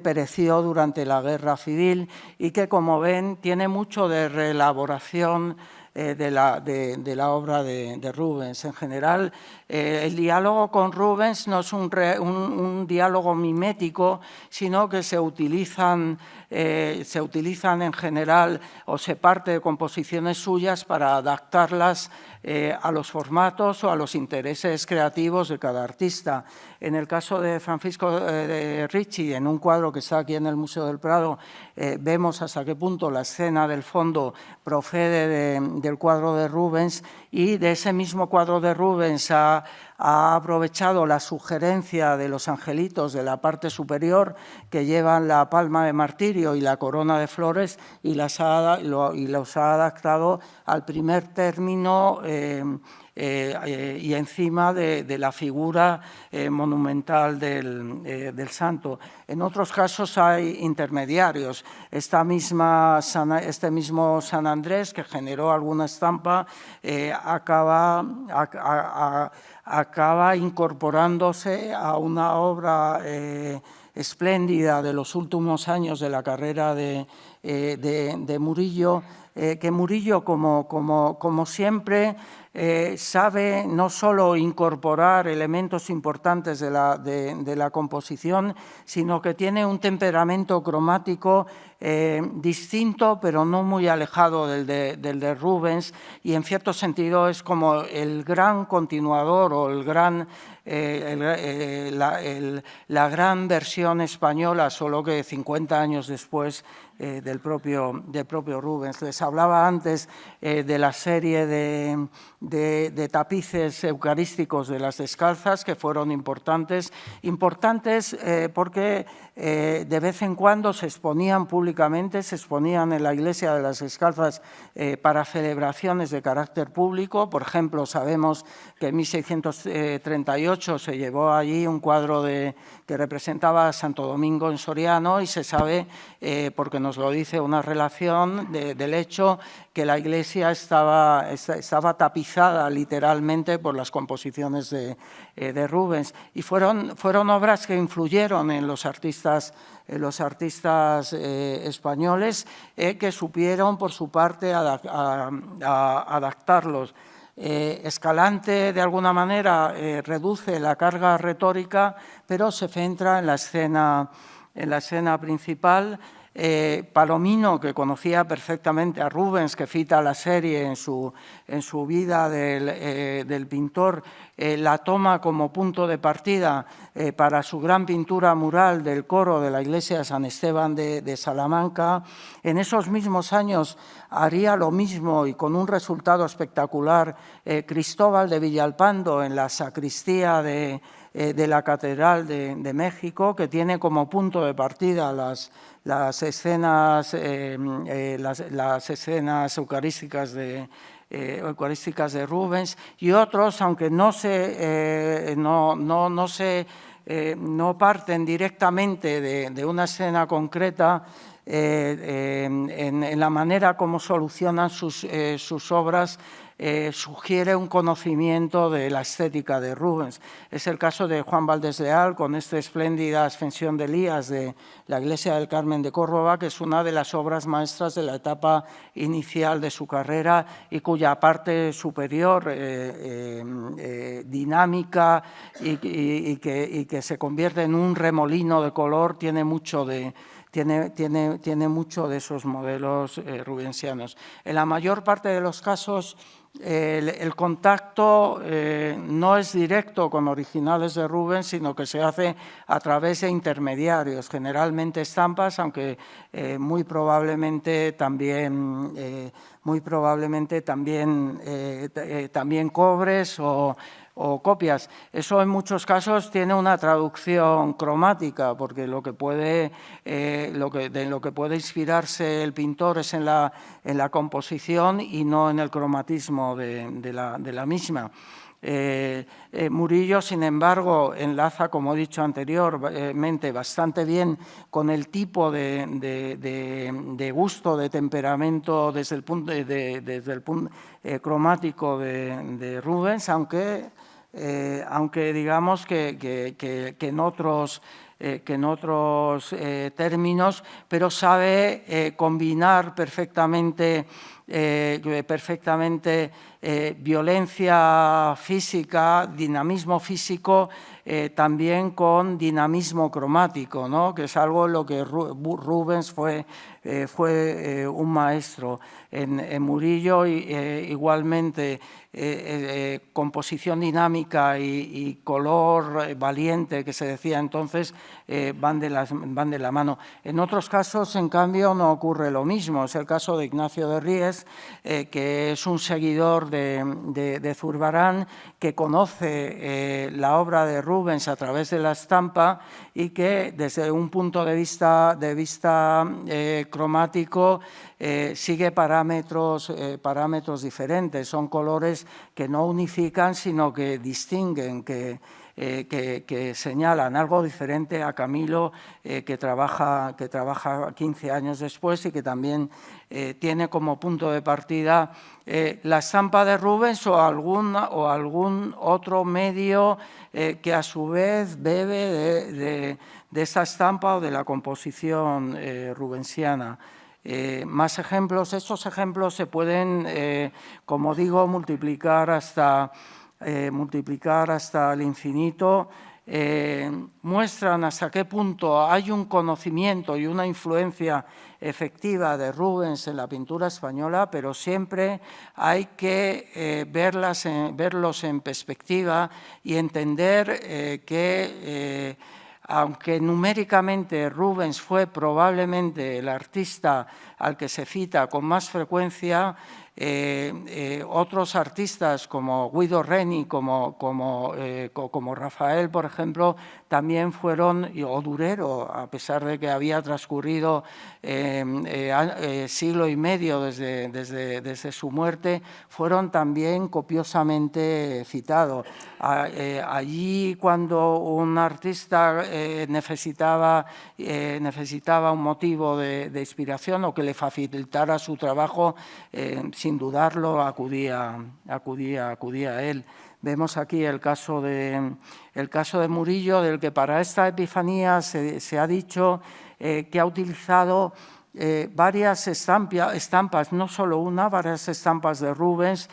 pereció durante la Guerra Civil, y que, como ven, tiene mucho de reelaboración de la obra de Rubens. En general, el diálogo con Rubens no es un diálogo mimético, sino que se utilizan en general, o se parte de composiciones suyas para adaptarlas a los formatos o a los intereses creativos de cada artista. En el caso de Francisco de Ricci, en un cuadro que está aquí en el Museo del Prado, vemos hasta qué punto la escena del fondo procede del cuadro de Rubens, y de ese mismo cuadro de Rubens ha aprovechado la sugerencia de los angelitos de la parte superior, que llevan la palma de martirio y la corona de flores, y los ha adaptado al primer término y encima de la figura monumental del santo. En otros casos hay intermediarios. Este mismo San Andrés, que generó alguna estampa, acaba incorporándose a una obra espléndida de los últimos años de la carrera de Murillo, que Murillo, como siempre, sabe no solo incorporar elementos importantes de la composición, sino que tiene un temperamento cromático distinto, pero no muy alejado del de Rubens, y en cierto sentido es como el gran continuador o la gran versión española, solo que 50 años después del propio Rubens. Les Se hablaba antes de la serie de tapices eucarísticos de las Descalzas, que fueron importantes porque de vez en cuando se exponían públicamente, se exponían en la iglesia de las Descalzas para celebraciones de carácter público. Por ejemplo, sabemos que en 1638 se llevó allí un cuadro que representaba a Santo Domingo en Soriano, y se sabe, porque nos lo dice una relación del hecho, que la iglesia estaba tapizada literalmente por las composiciones de Rubens, y fueron obras que influyeron en los artistas españoles, que supieron por su parte adaptarlos. Escalante, de alguna manera, reduce la carga retórica, pero se centra en la escena principal. Palomino, que conocía perfectamente a Rubens, que cita la serie en su vida del pintor, la toma como punto de partida para su gran pintura mural del coro de la iglesia de San Esteban de Salamanca. En esos mismos años haría lo mismo, y con un resultado espectacular, Cristóbal de Villalpando en la sacristía de la Catedral de México, que tiene como punto de partida las escenas eucarísticas de Rubens, y otros, aunque no parten directamente de una escena concreta, en la manera como solucionan sus obras, sugiere un conocimiento de la estética de Rubens. Es el caso de Juan Valdés Leal, con esta espléndida Ascensión de Elías de la Iglesia del Carmen de Córdoba, que es una de las obras maestras de la etapa inicial de su carrera, y cuya parte superior, dinámica y que se convierte en un remolino de color, tiene mucho de esos modelos rubensianos. En la mayor parte de los casos, el contacto no es directo con originales de Rubens, sino que se hace a través de intermediarios, generalmente estampas, aunque muy probablemente también cobres o copias. Eso en muchos casos tiene una traducción cromática, porque lo que puede inspirarse el pintor es en la composición y no en el cromatismo de la misma. Murillo, sin embargo, enlaza, como he dicho anteriormente, bastante bien con el tipo de gusto, de temperamento desde el punto cromático de Rubens, aunque digamos que en otros términos, pero sabe combinar perfectamente violencia física, dinamismo físico, también con dinamismo cromático, ¿no? Que es algo en lo que Rubens fue un maestro. En Murillo igualmente composición dinámica y color valiente, que se decía entonces, van de la mano. En otros casos, en cambio, no ocurre lo mismo. Es el caso de Ignacio de Ries, que es un seguidor de Zurbarán, que conoce la obra de Rubens a través de la estampa, y que desde un punto de vista cromático sigue parámetros diferentes. Son colores que no unifican, sino que distinguen, que señalan algo diferente a Camilo, que trabaja 15 años después, y que también tiene como punto de partida la estampa de Rubens o algún otro medio que a su vez bebe de esa estampa o de la composición rubensiana. Más ejemplos. Estos ejemplos se pueden, como digo, multiplicar hasta el infinito. Muestran hasta qué punto hay un conocimiento y una influencia efectiva de Rubens en la pintura española, pero siempre hay que verlos en perspectiva y entender que aunque numéricamente Rubens fue probablemente el artista al que se cita con más frecuencia, otros artistas como Guido Reni, como Rafael, por ejemplo, también fueron, o Durero, a pesar de que había transcurrido siglo y medio desde su muerte, fueron también copiosamente citados. Allí, cuando un artista necesitaba un motivo de inspiración o que le facilitara su trabajo, sin dudarlo, acudía a él. Vemos aquí el caso de Murillo, del que para esta Epifanía se ha dicho que ha utilizado varias estampas, no solo una, varias estampas de Rubens,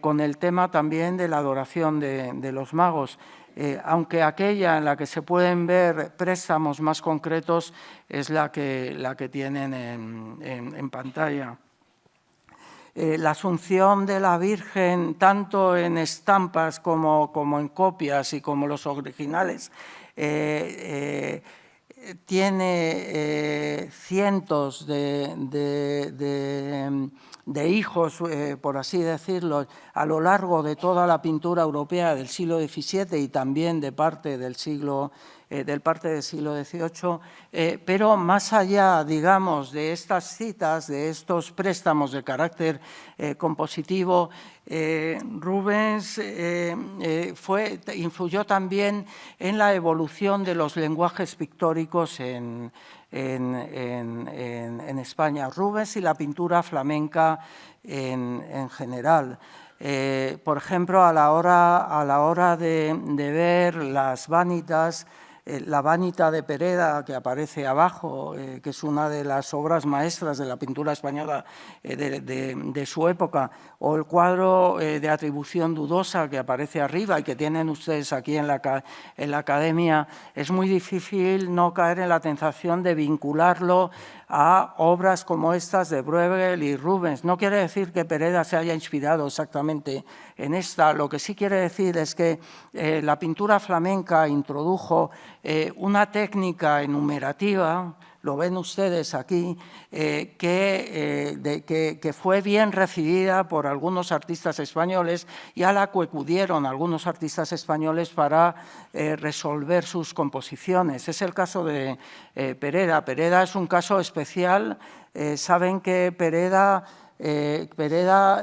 con el tema también de la adoración de los magos. Aunque aquella en la que se pueden ver préstamos más concretos es la que tienen en pantalla. La Asunción de la Virgen, tanto en estampas como en copias y como los originales, tiene cientos de hijos, por así decirlo, a lo largo de toda la pintura europea del siglo XVII y también de parte del siglo XVIII, pero más allá, digamos, de estas citas, de estos préstamos de carácter compositivo, Rubens influyó también en la evolución de los lenguajes pictóricos en España. Rubens y la pintura flamenca en general. Por ejemplo, a la hora de ver las vanitas, la Vanita de Pereda, que aparece abajo, que es una de las obras maestras de la pintura española de su época, o el cuadro de atribución dudosa que aparece arriba y que tienen ustedes aquí en la Academia, es muy difícil no caer en la tentación de vincularlo a obras como estas de Bruegel y Rubens. No quiere decir que Pereda se haya inspirado exactamente en esta, lo que sí quiere decir es que la pintura flamenca introdujo una técnica enumerativa, lo ven ustedes aquí, que fue bien recibida por algunos artistas españoles y a la que acudieron algunos artistas españoles para resolver sus composiciones. Es el caso de Pereda. Pereda es un caso especial. Saben que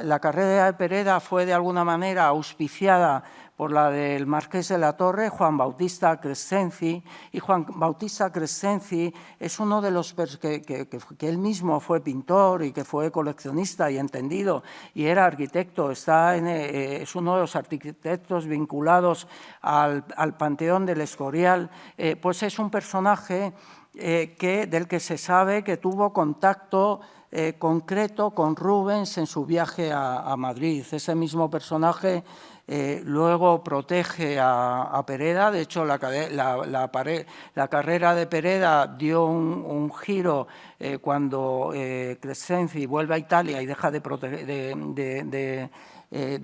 la carrera de Pereda fue de alguna manera auspiciada por la del Marqués de la Torre, Juan Bautista Crescenzi, y Juan Bautista Crescenzi es uno de los que él mismo fue pintor y que fue coleccionista y entendido, y era arquitecto, es uno de los arquitectos vinculados al Panteón del Escorial, pues es un personaje del que se sabe que tuvo contacto concreto con Rubens en su viaje a Madrid. Ese mismo personaje luego protege a Pereda. De hecho, la carrera de Pereda dio un giro cuando Crescenzi vuelve a Italia y deja de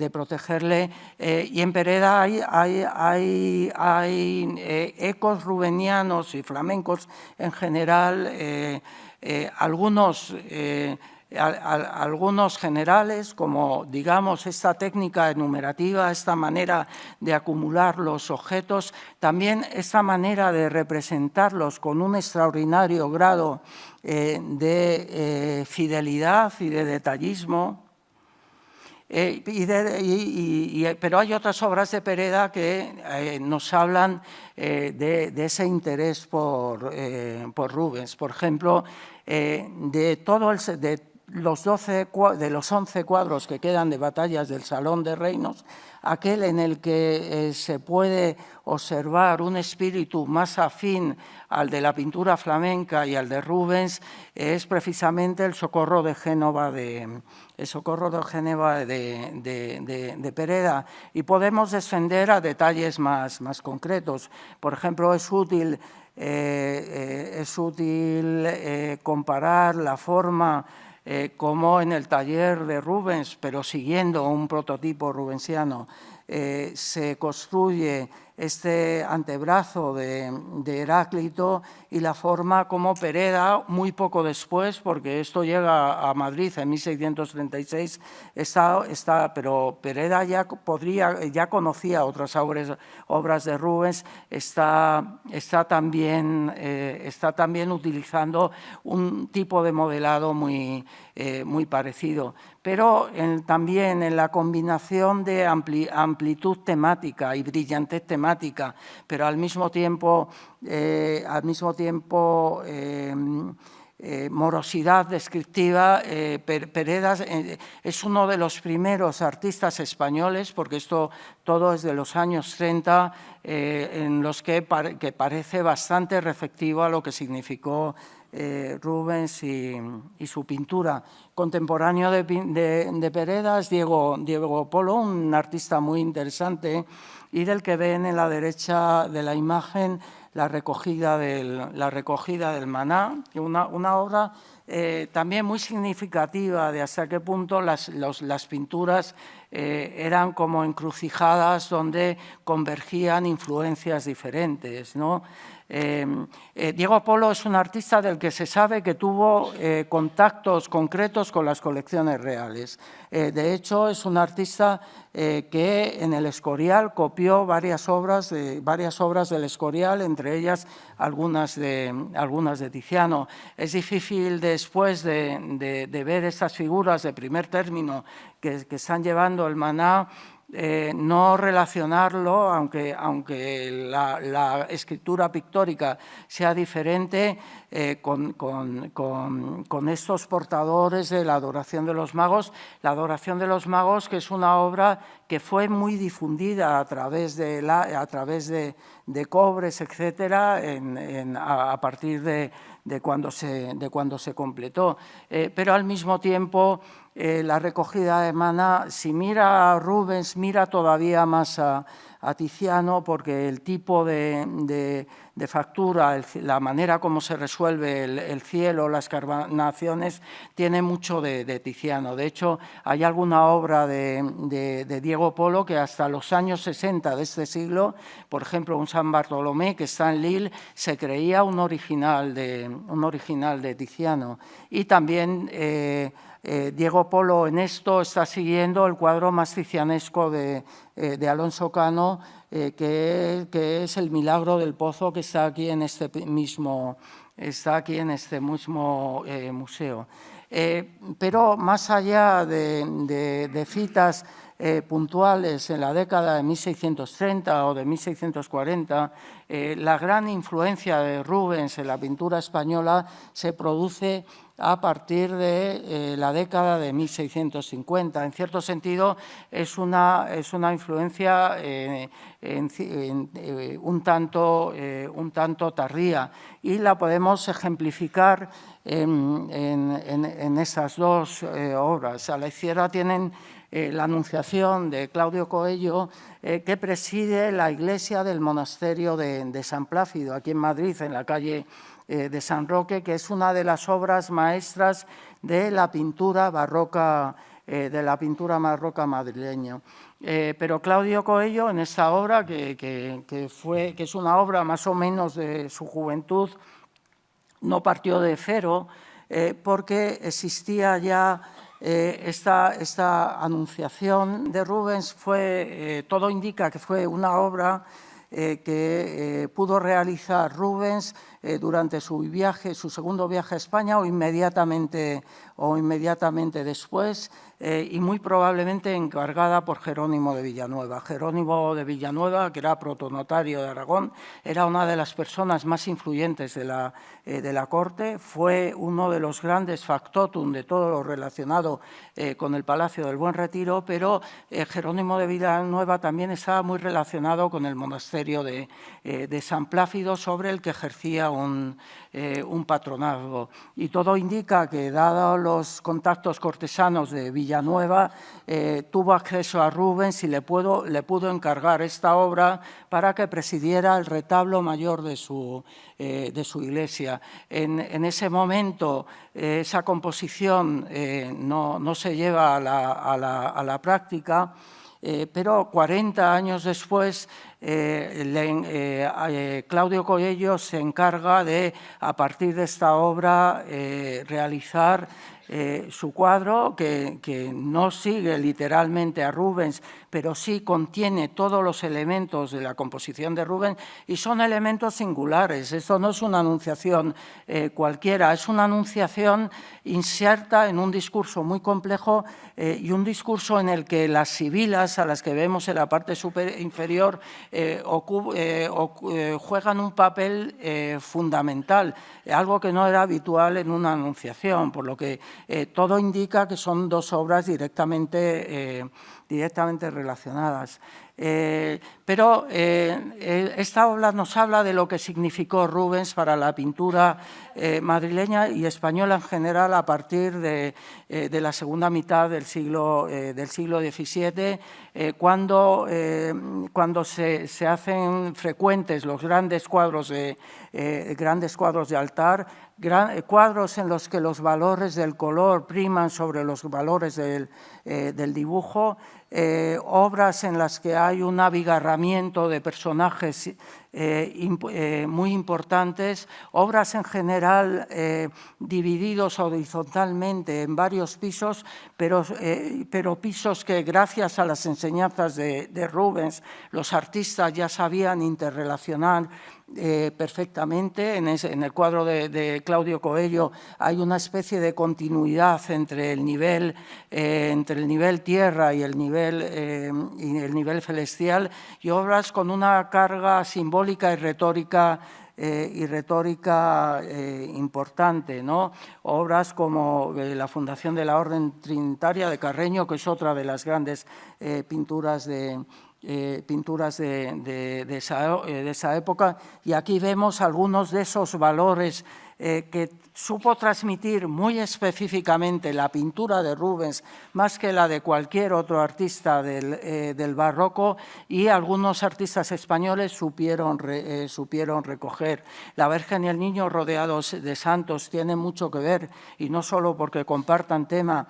protegerle, y en Pereda hay ecos rubenianos y flamencos en general, algunos generales, como digamos esta técnica enumerativa, esta manera de acumular los objetos, también esta manera de representarlos con un extraordinario grado de fidelidad y de detallismo. Pero hay otras obras de Pereda que nos hablan de ese interés por Rubens. Por ejemplo, de los 11 cuadros que quedan de batallas del Salón de Reinos, aquel en el que se puede observar un espíritu más afín al de la pintura flamenca y al de Rubens es precisamente el Socorro de Génova de Pereda, y podemos descender a detalles más concretos. Por ejemplo, es útil comparar la forma como en el taller de Rubens, pero siguiendo un prototipo rubensiano, se construye este antebrazo de Heráclito y la forma como Pereda, muy poco después, porque esto llega a Madrid en 1636, pero Pereda ya conocía otras obras de Rubens, está también utilizando un tipo de modelado muy parecido, pero también en la combinación de amplitud temática y brillantez temática, pero al mismo tiempo morosidad descriptiva. Pereda es uno de los primeros artistas españoles, porque esto todo es de los años 30, en los que parece bastante receptivo a lo que significó Rubens y su pintura. Contemporáneo de Pereda es Diego Polo, un artista muy interesante y del que ven en la derecha de la imagen la recogida del Maná, una obra también muy significativa de hasta qué punto las pinturas eran como encrucijadas donde convergían influencias diferentes, ¿no? Diego Polo es un artista del que se sabe que tuvo contactos concretos con las colecciones reales. De hecho, es un artista que en el Escorial copió varias obras del Escorial, entre ellas algunas de Tiziano. Es difícil después de ver estas figuras de primer término que están llevando el Maná, no relacionarlo, aunque la escritura pictórica sea diferente, con estos portadores de la adoración de los magos. La adoración de los magos, que es una obra que fue muy difundida a través de cobres, etcétera, a partir de cuando se completó. Pero al mismo tiempo, la recogida de Maná, si mira a Rubens, mira todavía más a Tiziano, porque el tipo de factura, la manera como se resuelve el cielo, las carbonaciones, tiene mucho de Tiziano. De hecho, hay alguna obra de Diego Polo que hasta los años 60 de este siglo, por ejemplo, un San Bartolomé que está en Lille, se creía un original de Tiziano. Y también Diego Polo en esto está siguiendo el cuadro más tizianesco de Alonso Cano, que es el Milagro del Pozo, que está aquí en este mismo museo. Pero más allá de citas puntuales en la década de 1630 o de 1640, la gran influencia de Rubens en la pintura española se produce a partir de la década de 1650. En cierto sentido, es una influencia un tanto tardía, y la podemos ejemplificar en esas dos obras. A la izquierda tienen la Anunciación de Claudio Coello, que preside la iglesia del monasterio de San Plácido, aquí en Madrid, en la calle de San Roque, que es una de las obras maestras de la pintura barroca madrileña. Pero Claudio Coello, en esta obra, que es una obra más o menos de su juventud, no partió de cero, porque existía ya esta Anunciación de Rubens. Todo indica que fue una obra que pudo realizar Rubens durante su segundo viaje a España o inmediatamente después, y muy probablemente encargada por Jerónimo de Villanueva. Jerónimo de Villanueva, que era protonotario de Aragón, era una de las personas más influyentes de la corte, fue uno de los grandes factotum de todo lo relacionado con el Palacio del Buen Retiro, pero Jerónimo de Villanueva también estaba muy relacionado con el monasterio de San Plácido, sobre el que ejercía un patronazgo. Y todo indica que, dado los contactos cortesanos de Villanueva, tuvo acceso a Rubens y le pudo encargar esta obra para que presidiera el retablo mayor de su iglesia. En ese momento, esa composición no se lleva a la práctica, pero 40 años después Claudio Coello se encarga de, a partir de esta obra, realizar su cuadro, que no sigue literalmente a Rubens, pero sí contiene todos los elementos de la composición de Rubens y son elementos singulares. Esto no es una anunciación cualquiera, es una anunciación inserta en un discurso muy complejo y un discurso en el que las sibilas, a las que vemos en la parte inferior, juegan un papel fundamental, algo que no era habitual en una anunciación, por lo que todo indica que son dos obras directamente relacionadas. Pero esta obra nos habla de lo que significó Rubens para la pintura madrileña y española en general a partir de la segunda mitad del siglo XVII, cuando se hacen frecuentes los grandes cuadros de altar, cuadros en los que los valores del color priman sobre los valores del dibujo, obras en las que hay un abigarramiento de personajes muy importantes, obras en general divididos horizontalmente en varios pisos, pero pisos que gracias a las enseñanzas de Rubens los artistas ya sabían interrelacionar perfectamente. En el cuadro de Claudio Coello hay una especie de continuidad entre el nivel tierra y el nivel celestial, y obras con una carga simbólica y retórica importante, ¿no? Obras como la fundación de la Orden Trinitaria de Carreño, que es otra de las grandes pinturas de esa época, y aquí vemos algunos de esos valores que supo transmitir muy específicamente la pintura de Rubens, más que la de cualquier otro artista del barroco, y algunos artistas españoles supieron recoger. La Virgen y el Niño rodeados de santos tienen mucho que ver, y no solo porque compartan tema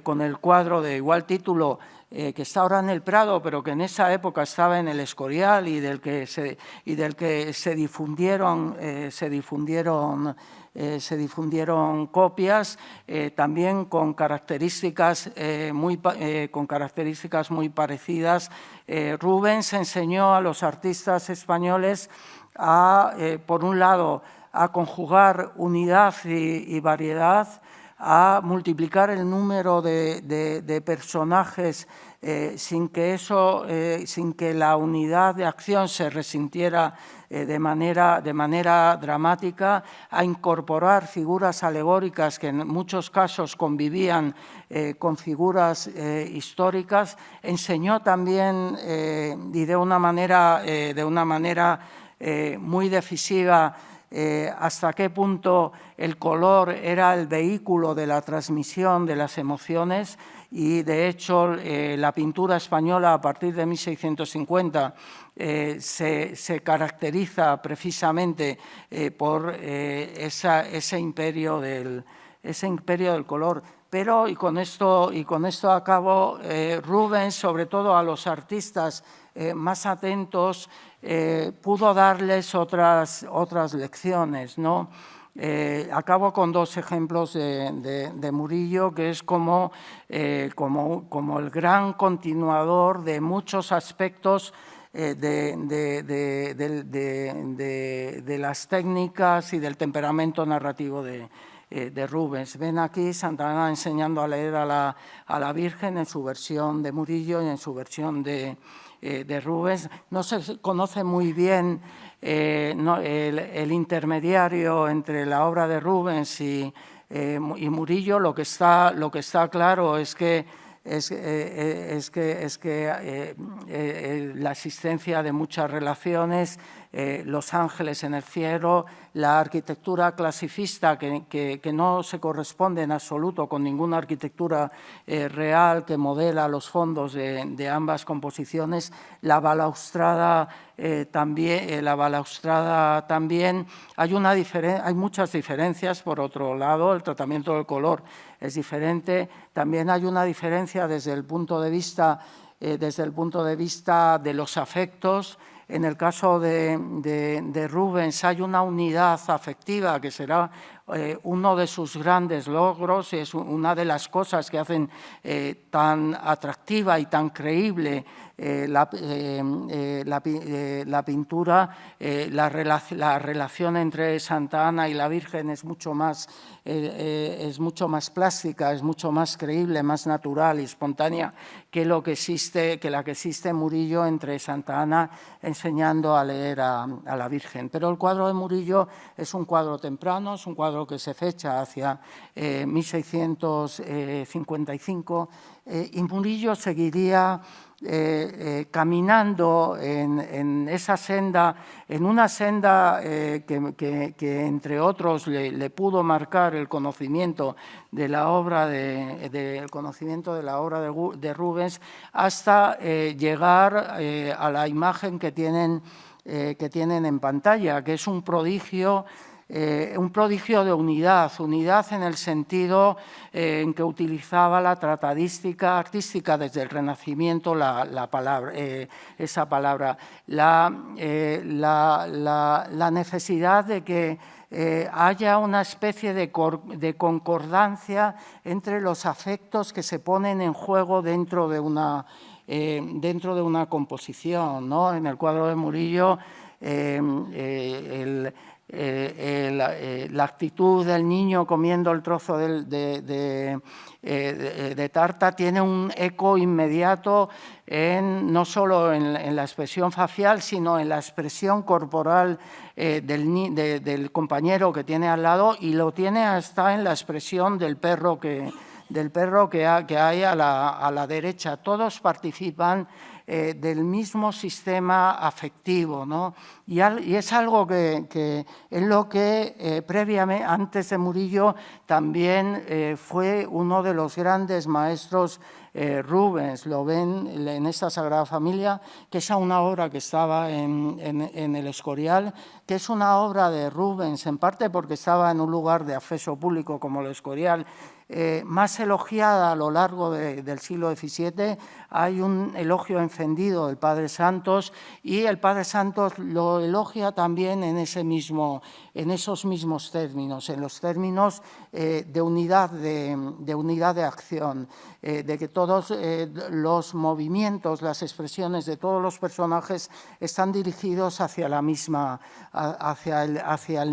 con el cuadro de igual título, que está ahora en el Prado, pero que en esa época estaba en el Escorial y del que se difundieron copias, también con características muy parecidas. Rubens enseñó a los artistas españoles por un lado, a conjugar unidad y variedad, a multiplicar el número de personajes sin que la unidad de acción se resintiera de manera dramática, a incorporar figuras alegóricas que en muchos casos convivían con figuras históricas. Enseñó también, y de una manera muy decisiva, hasta qué punto el color era el vehículo de la transmisión de las emociones, y de hecho la pintura española a partir de 1650 se caracteriza precisamente por ese imperio del color. Pero, y con esto acabo, Rubens, sobre todo a los artistas más atentos, pudo darles otras lecciones, ¿no? Acabo con dos ejemplos de Murillo, que es como el gran continuador de muchos aspectos de las técnicas y del temperamento narrativo de Rubens. Ven aquí Santana enseñando a leer a la Virgen en su versión de Murillo y en su versión de Rubens. No se conoce muy bien el intermediario entre la obra de Rubens y Murillo. Lo que está claro es que la existencia de muchas relaciones, los ángeles en el cielo, la arquitectura clasicista que no se corresponde en absoluto con ninguna arquitectura real que modela los fondos de ambas composiciones, la balaustrada también. Hay muchas diferencias. Por otro lado, el tratamiento del color es diferente. También hay una diferencia desde el punto de vista de los afectos. En el caso de Rubens hay una unidad afectiva que será uno de sus grandes logros, es una de las cosas que hacen tan atractiva y tan creíble la pintura. La relación entre Santa Ana y la Virgen es mucho más plástica, es mucho más creíble, más natural y espontánea que la que existe en Murillo entre Santa Ana enseñando a leer a la Virgen. Pero el cuadro de Murillo es un cuadro temprano, es un cuadro que se fecha hacia 1655 y Murillo seguiría caminando en esa senda, en una senda que entre otros le pudo marcar el conocimiento de la obra de Rubens, hasta llegar a la imagen que tienen en pantalla, que es un prodigio de unidad en el sentido en que utilizaba la tratadística artística desde el Renacimiento, esa palabra, la necesidad de que haya una especie de concordancia entre los afectos que se ponen en juego dentro de una composición, ¿no? En el cuadro de Murillo, la actitud del niño comiendo el trozo de tarta tiene un eco inmediato no solo en la expresión facial, sino en la expresión corporal del compañero que tiene al lado, y lo tiene hasta en la expresión del perro que hay a la derecha. Todos participan del mismo sistema afectivo, ¿no? Y es algo que en lo que previamente, antes de Murillo, también fue uno de los grandes maestros Rubens. Lo ven en esta Sagrada Familia, que es una obra que estaba en el Escorial, que es una obra de Rubens, en parte porque estaba en un lugar de acceso público como el Escorial, más elogiada a lo largo del siglo XVII. Hay un elogio encendido del Padre Santos, y el Padre Santos lo elogia también en esos mismos términos, en los términos de unidad de acción, de que todos los movimientos, las expresiones de todos los personajes están dirigidos hacia el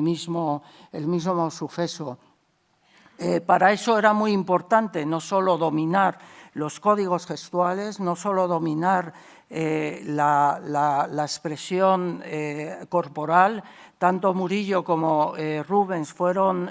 mismo suceso. Para eso era muy importante no solo dominar los códigos gestuales, no solo dominar la expresión corporal. Tanto Murillo como Rubens fueron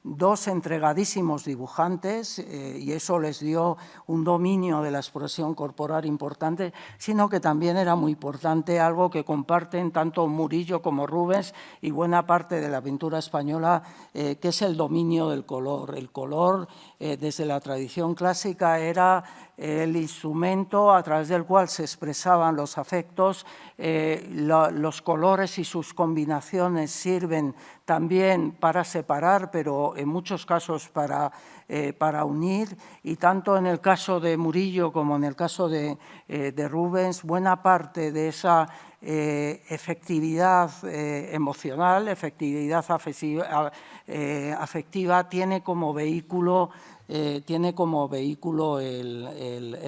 dos entregadísimos dibujantes, y eso les dio un dominio de la expresión corporal importante, sino que también era muy importante algo que comparten tanto Murillo como Rubens y buena parte de la pintura española, que es el dominio del color. El color, desde la tradición clásica, era el instrumento a través del cual se expresaban los afectos. Los colores y sus combinaciones sirven también para separar, pero en muchos casos para unir, y tanto en el caso de Murillo como en el caso de Rubens, buena parte de esa efectividad emocional, efectividad afectiva, tiene como vehículo el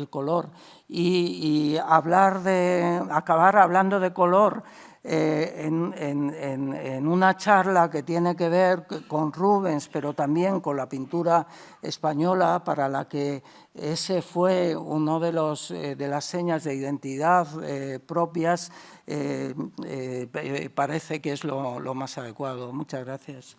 color. Y acabar hablando de color en una charla que tiene que ver con Rubens, pero también con la pintura española, para la que ese fue uno de las señas de identidad propias, parece que es lo más adecuado. Muchas gracias.